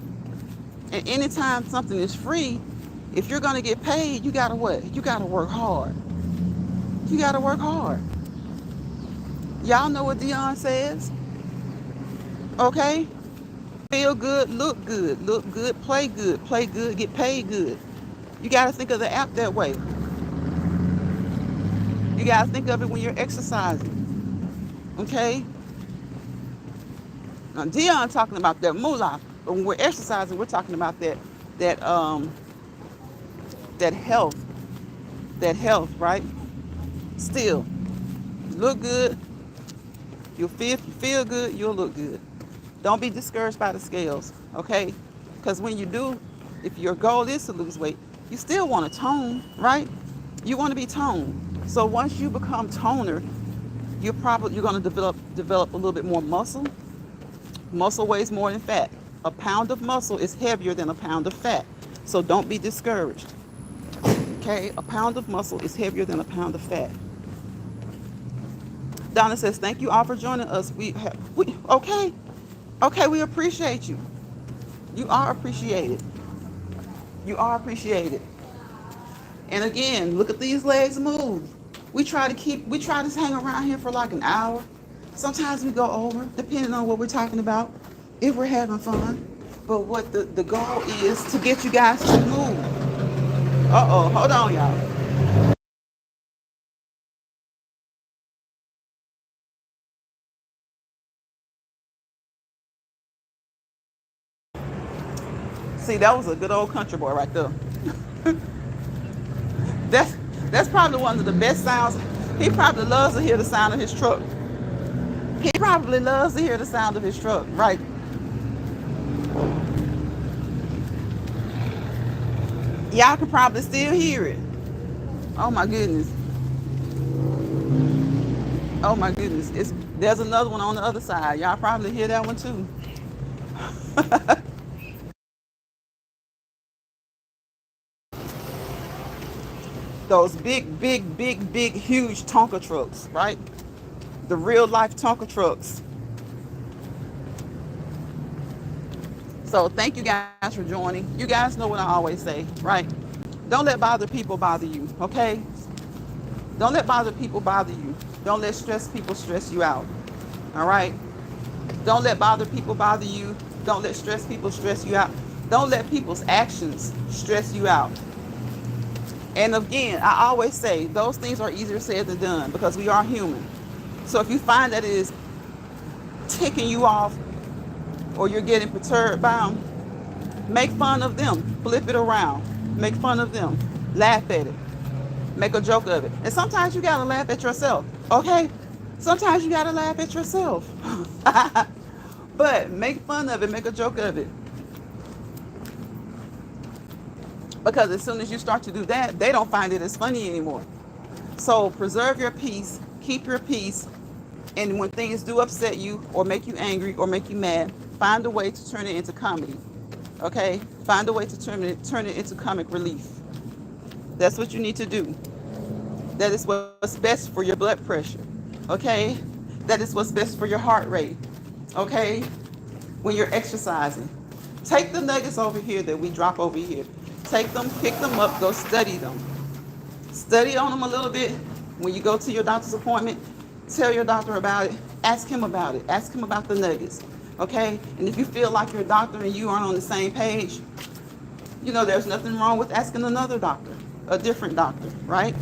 And anytime something is free, if you're going to get paid, you got to what? You got to work hard. You got to work hard. Y'all know what Dion says, okay? Feel good, look good, play good, get paid good. You got to think of the app that way. You got to think of it when you're exercising, okay? Now, Dion talking about that moolah, but when we're exercising, we're talking about that health, right? Still, look good, you'll feel good, you'll look good. Don't be discouraged by the scales, okay? Because when you do, if your goal is to lose weight, you still want to tone, right? You want to be toned. So once you become toner, you're going to develop a little bit more muscle. Muscle weighs more than fat. A pound of muscle is heavier than a pound of fat. So don't be discouraged. Okay? A pound of muscle is heavier than a pound of fat. Donna says, thank you all for joining us. Okay, we appreciate you. You are appreciated. You are appreciated. And again, look at these legs move. We try to hang around here for like an hour. Sometimes we go over, depending on what we're talking about, if we're having fun. But what the goal is to get you guys to move. Uh-oh, hold on, y'all. See, that was a good old country boy right there. That's probably one of the best sounds. He probably loves to hear the sound of his truck. He probably loves to hear the sound of his truck, right? Y'all can probably still hear it. Oh my goodness. Oh my goodness. There's another one on the other side. Y'all probably hear that one too. Those big, huge Tonka trucks, right? The real life Tonka trucks. So thank you guys for joining. You guys know what I always say, right? Don't let bother people bother you, okay? Don't let bother people bother you. Don't let stress people stress you out, all right? Don't let bother people bother you. Don't let stress people stress you out. Don't let people's actions stress you out. And again, I always say those things are easier said than done because we are human. So if you find that it is ticking you off or you're getting perturbed by them, make fun of them, flip it around, make fun of them, laugh at it, make a joke of it. And sometimes you gotta laugh at yourself, okay? Sometimes you gotta laugh at yourself. But make fun of it, make a joke of it. Because as soon as you start to do that, they don't find it as funny anymore. So preserve your peace, keep your peace, and when things do upset you or make you angry or make you mad, find a way to turn it into comedy. Okay? Find a way to turn it into comic relief. That's what you need to do. That is what's best for your blood pressure. Okay? That is what's best for your heart rate. Okay? When you're exercising. Take the nuggets over here that we drop over here. Take them, pick them up, go study them. Study on them a little bit. When you go to your doctor's appointment, tell your doctor about it. Ask him about it. Ask him about the nuggets. Okay? And if you feel like your doctor and you aren't on the same page, you know, there's nothing wrong with asking another doctor, a different doctor, right?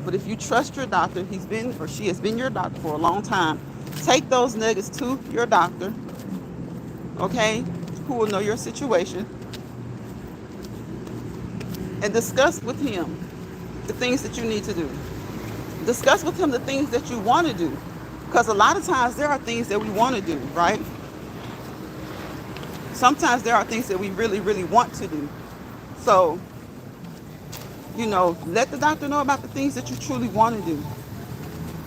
But if you trust your doctor, he's been or she has been your doctor for a long time, take those nuggets to your doctor, okay, who will know your situation, and discuss with him the things that you need to do. Discuss with him the things that you want to do. Because a lot of times there are things that we want to do, right? Sometimes there are things that we really, really want to do. So, you know, let the doctor know about the things that you truly want to do.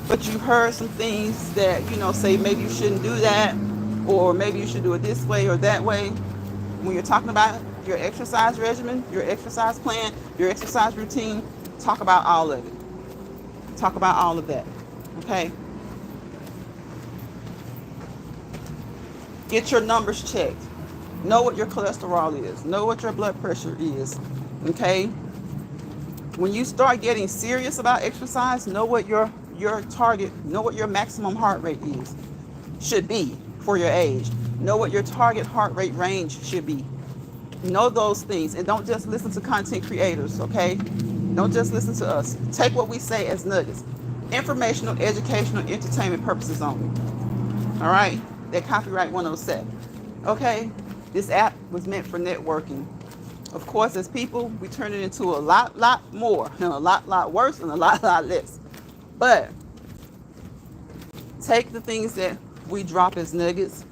But you've heard some things that, you know, say maybe you shouldn't do that, or maybe you should do it this way or that way. When you're talking about your exercise regimen, your exercise plan, your exercise routine, talk about all of it. Talk about all of that, okay? Get your numbers checked. Know what your cholesterol is. Know what your blood pressure is, okay? When you start getting serious about exercise, know what your target, know what your maximum heart rate should be for your age. Know what your target heart rate range should be. Know those things, and don't just listen to content creators, okay? Don't just listen to us. Take what we say as nuggets. Informational, educational, entertainment purposes only. All right? That copyright 107. Okay? This app was meant for networking. Of course, as people, we turn it into a lot more, and a lot worse, and a lot less. But take the things that we drop as nuggets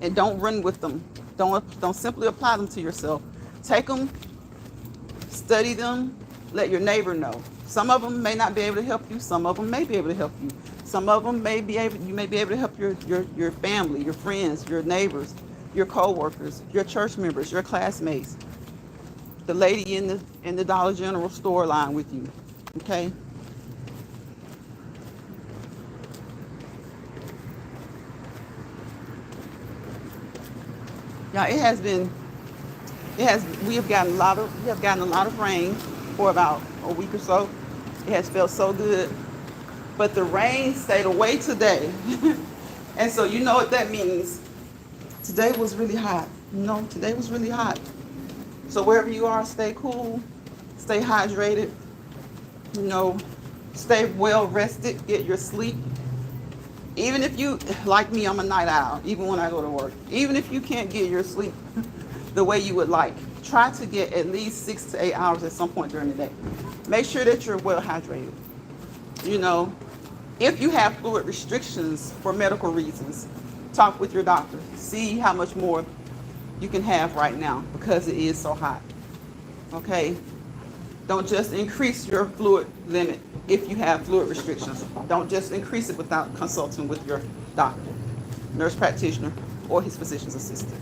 and don't run with them. Don't simply apply them to yourself. Take them, study them, let your neighbor know. Some of them may not be able to help you. Some of them may be able to help you. Some of them you may be able to help your family, your friends, your neighbors, your co-workers, your church members, your classmates, the lady in the Dollar General store line with you. Okay? Yeah, we have gotten a lot of rain for about a week or so. It has felt so good. But the rain stayed away today. And so you know what that means. Today was really hot. Today was really hot. So wherever you are, stay cool, stay hydrated, stay well rested, get your sleep. Even if you, like me, I'm a night owl, even when I go to work. Even if you can't get your sleep the way you would like, try to get at least 6 to 8 hours at some point during the day. Make sure that you're well hydrated. If you have fluid restrictions for medical reasons, talk with your doctor. See how much more you can have right now because it is so hot. Okay? Don't just increase your fluid limit if you have fluid restrictions. Don't just increase it without consulting with your doctor, nurse practitioner, or his physician's assistant.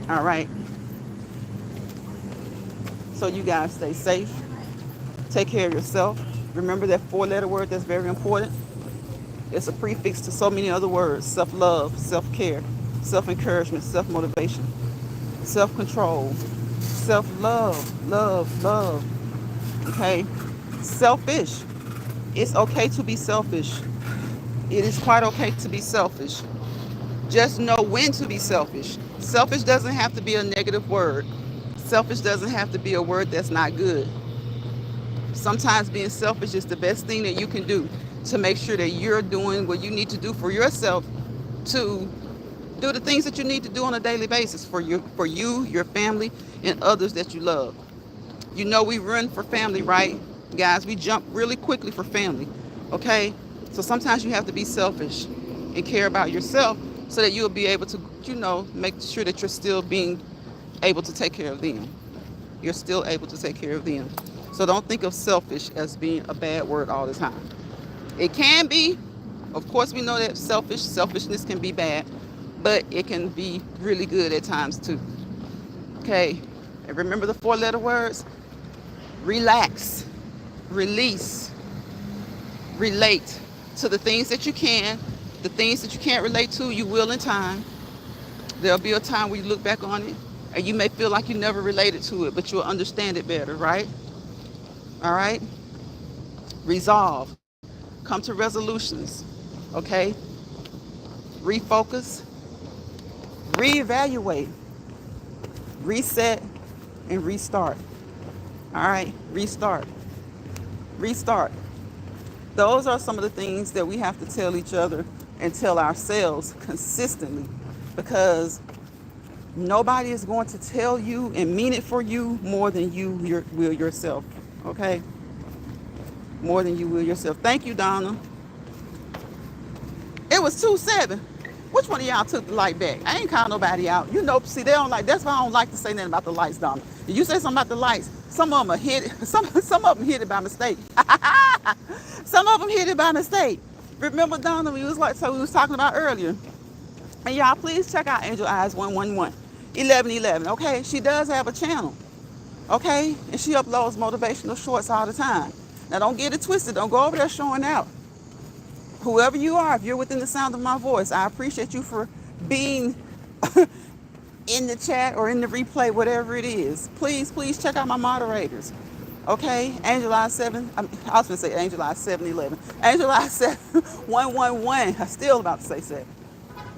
All right? So you guys stay safe, Take care of yourself. Remember that 4-letter word, that's very important. It's a prefix to so many other words: self-love, self-care, self-encouragement, self-motivation, self-control, self-love, love. Okay? Selfish. It's okay to be selfish. It is quite okay to be selfish. Just know when to be selfish. Selfish doesn't have to be a negative word. Selfish doesn't have to be a word that's not good. Sometimes being selfish is the best thing that you can do to make sure that you're doing what you need to do for yourself, to do the things that you need to do on a daily basis for you, your family, and others that you love. You know we run for family, right? Guys, we jump really quickly for family. Okay? So sometimes you have to be selfish and care about yourself so that you'll be able to, make sure that you're still being able to take care of them. You're still able to take care of them. So don't think of selfish as being a bad word all the time. It can be. Of course, we know that selfishness can be bad, but it can be really good at times too. Okay? And remember the 4-letter words? Relax, release, relate to the things that you can. The things that you can't relate to, you will in time. There'll be a time where you look back on it and you may feel like you never related to it, but you'll understand it better, right? All right? Resolve. Come to resolutions. Okay? Refocus. Reevaluate. Reset and restart. All right? Restart. Those are some of the things that we have to tell each other and tell ourselves consistently, because nobody is going to tell you and mean it for you more than you will yourself. Okay? More than you will yourself. Thank you, Donna. It was 2-7. Which one of y'all took the light back? I ain't calling nobody out. See, they don't like. That's why I don't like to say nothing about the lights, Donna. Did you say something about the lights? Some of them are hit. Some of them hit it by mistake. Some of them hit it by mistake. Remember, Donna, we was talking about earlier. And y'all, please check out Angel Eyes 111 1111. Okay, she does have a channel. Okay, and she uploads motivational shorts all the time. Now, don't get it twisted. Don't go over there showing out. Whoever you are, if you're within the sound of my voice, I appreciate you for being in the chat or in the replay, whatever it is. Please check out my moderators. Okay, Angel Eyes 7. I was going to say Angel Eyes 711. Angel Eyes 111. I'm still about to say 7.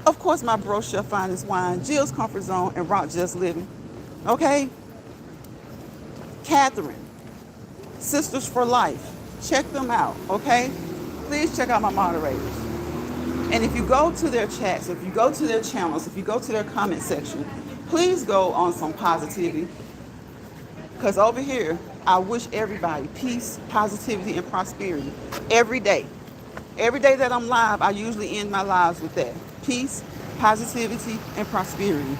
Of course, my bro Chef Finest Wine, Jill's Comfort Zone, and Rock Just Living. Okay, Catherine, Sisters for Life. Check them out. Okay. Please check out my moderators. And if you go to their chats, if you go to their channels, if you go to their comment section, please go on some positivity. Because over here, I wish everybody peace, positivity, and prosperity every day. Every day that I'm live, I usually end my lives with that. Peace, positivity, and prosperity.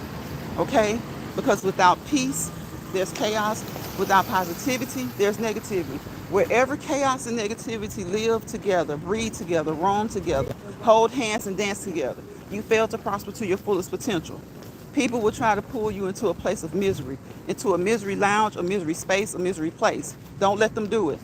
Okay? Because without peace, there's chaos. Without positivity, there's negativity. Wherever chaos and negativity live together, breathe together, roam together, hold hands and dance together, you fail to prosper to your fullest potential. People will try to pull you into a place of misery, into a misery lounge, a misery space, a misery place. Don't let them do it.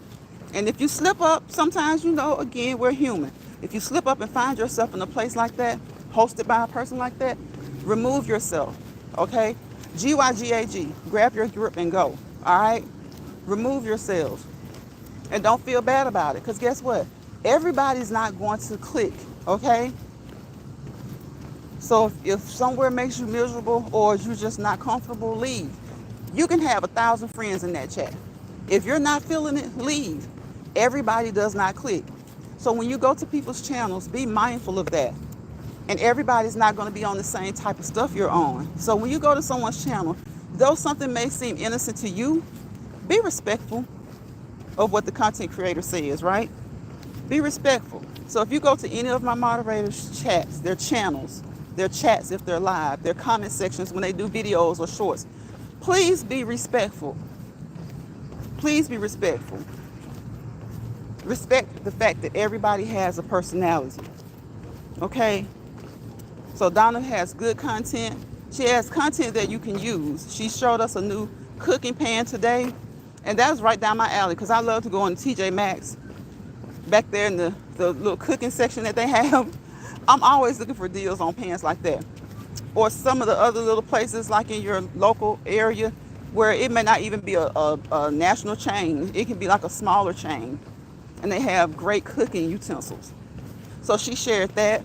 And if you slip up, sometimes, again, we're human. If you slip up and find yourself in a place like that, hosted by a person like that, remove yourself, okay? GYGAG, grab your grip and go, all right? Remove yourselves. And don't feel bad about it, because guess what? Everybody's not going to click, okay? So if somewhere makes you miserable or you're just not comfortable, leave. You can have 1,000 friends in that chat. If you're not feeling it, leave. Everybody does not click. So when you go to people's channels, be mindful of that. And everybody's not going to be on the same type of stuff you're on. So when you go to someone's channel, though something may seem innocent to you, be respectful of what the content creator says, right? Be respectful. So if you go to any of my moderators' chats, their channels, their chats if they're live, their comment sections when they do videos or shorts, please be respectful. Please be respectful. Respect the fact that everybody has a personality. Okay? So Donna has good content. She has content that you can use. She showed us a new cooking pan today. And that's right down my alley because I love to go in TJ Maxx back there in the little cooking section that they have. I'm always looking for deals on pants like that. Or some of the other little places like in your local area where it may not even be a national chain. It can be like a smaller chain. And they have great cooking utensils. So she shared that.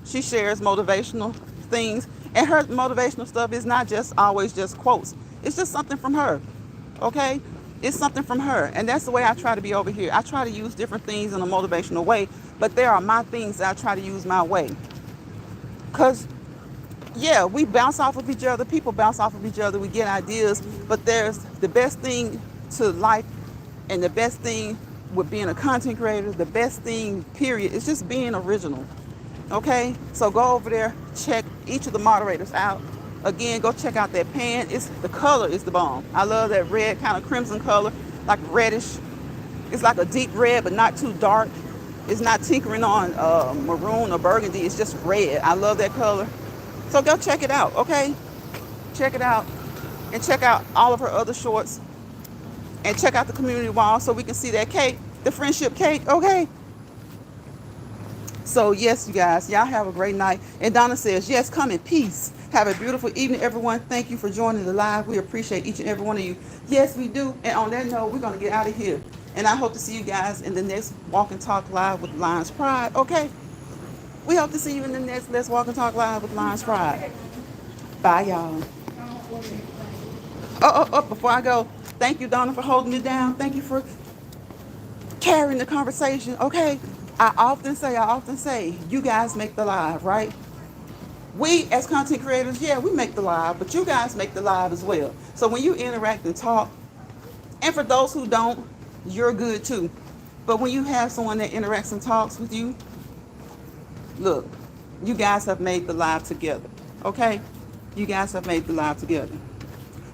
She shares motivational things. And her motivational stuff is not just always just quotes. It's just something from her. Okay? It's something from her. And that's the way I try to be over here. I try to use different things in a motivational way. But there are my things that I try to use my way. Because, yeah, we bounce off of each other. People bounce off of each other. We get ideas. But there's the best thing to life and the best thing with being a content creator, the best thing, period, is just being original. Okay? So go over there, check each of the moderators out. Again, go check out that pan. The color is the bomb. I love that red kind of crimson color, like reddish. It's like a deep red, but not too dark. It's not tinkering on maroon or burgundy. It's just red. I love that color. So go check it out, okay? Check it out. And check out all of her other shorts. And check out the community wall so we can see that cake, the friendship cake, okay? So, yes, you guys, y'all have a great night. And Donna says, yes, come in peace. Have a beautiful evening, everyone. Thank you for joining the live. We appreciate each and every one of you. Yes, we do. And on that note, we're going to get out of here. And I hope to see you guys in the next Walk and Talk Live with Lions Pride, okay? We hope to see you in the next Let's Walk and Talk Live with Lions Pride. Bye, y'all. Before I go, thank you, Donna, for holding it down. Thank you for carrying the conversation, okay? I often say, you guys make the live, right? We, as content creators, yeah, we make the live, but you guys make the live as well. So when you interact and talk, and for those who don't, you're good too. But when you have someone that interacts and talks with you, look, you guys have made the live together, okay? You guys have made the live together.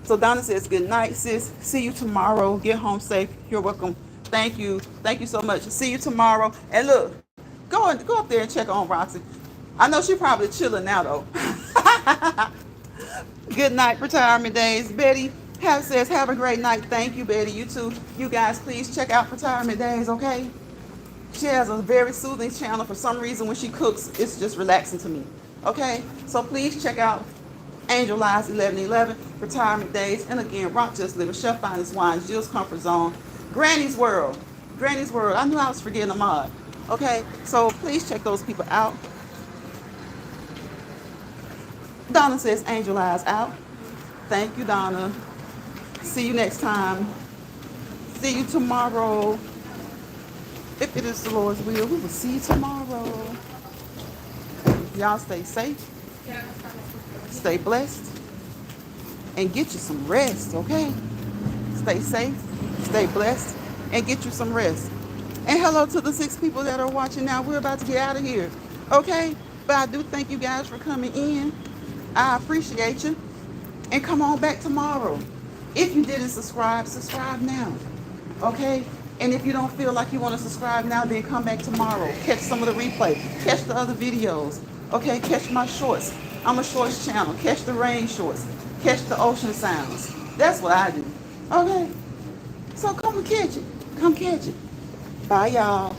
So Donna says, good night, sis. See you tomorrow. Get home safe. You're welcome. Thank you. Thank you so much. See you tomorrow. And look, go up there and check on Roxy. I know she's probably chilling now, though. Good night, Retirement Days. Betty says, have a great night. Thank you, Betty. You too. You guys, please check out Retirement Days, okay? She has a very soothing channel. For some reason, when she cooks, it's just relaxing to me. Okay? So please check out Angel Lives 1111, Retirement Days, and again, Rock Just Living, Chef Finest Wines, Jill's Comfort Zone, Granny's World. Granny's World. I knew I was forgetting a mod. Okay? So please check those people out. Donna says Angel Eyes out. Thank you, Donna. See you next time. See you tomorrow. If it is the Lord's will, we will see you tomorrow. Y'all stay safe. Stay blessed. And get you some rest, okay? Stay safe. Stay blessed. And get you some rest. And hello to the 6 people that are watching now. We're about to get out of here. Okay? But I do thank you guys for coming in. I appreciate you. And come on back tomorrow. If you didn't subscribe, subscribe now. Okay? And if you don't feel like you want to subscribe now, then come back tomorrow. Catch some of the replay. Catch the other videos. Okay? Catch my shorts. I'm a shorts channel. Catch the rain shorts. Catch the ocean sounds. That's what I do. Okay? So come and catch it. Come catch it. Bye, y'all.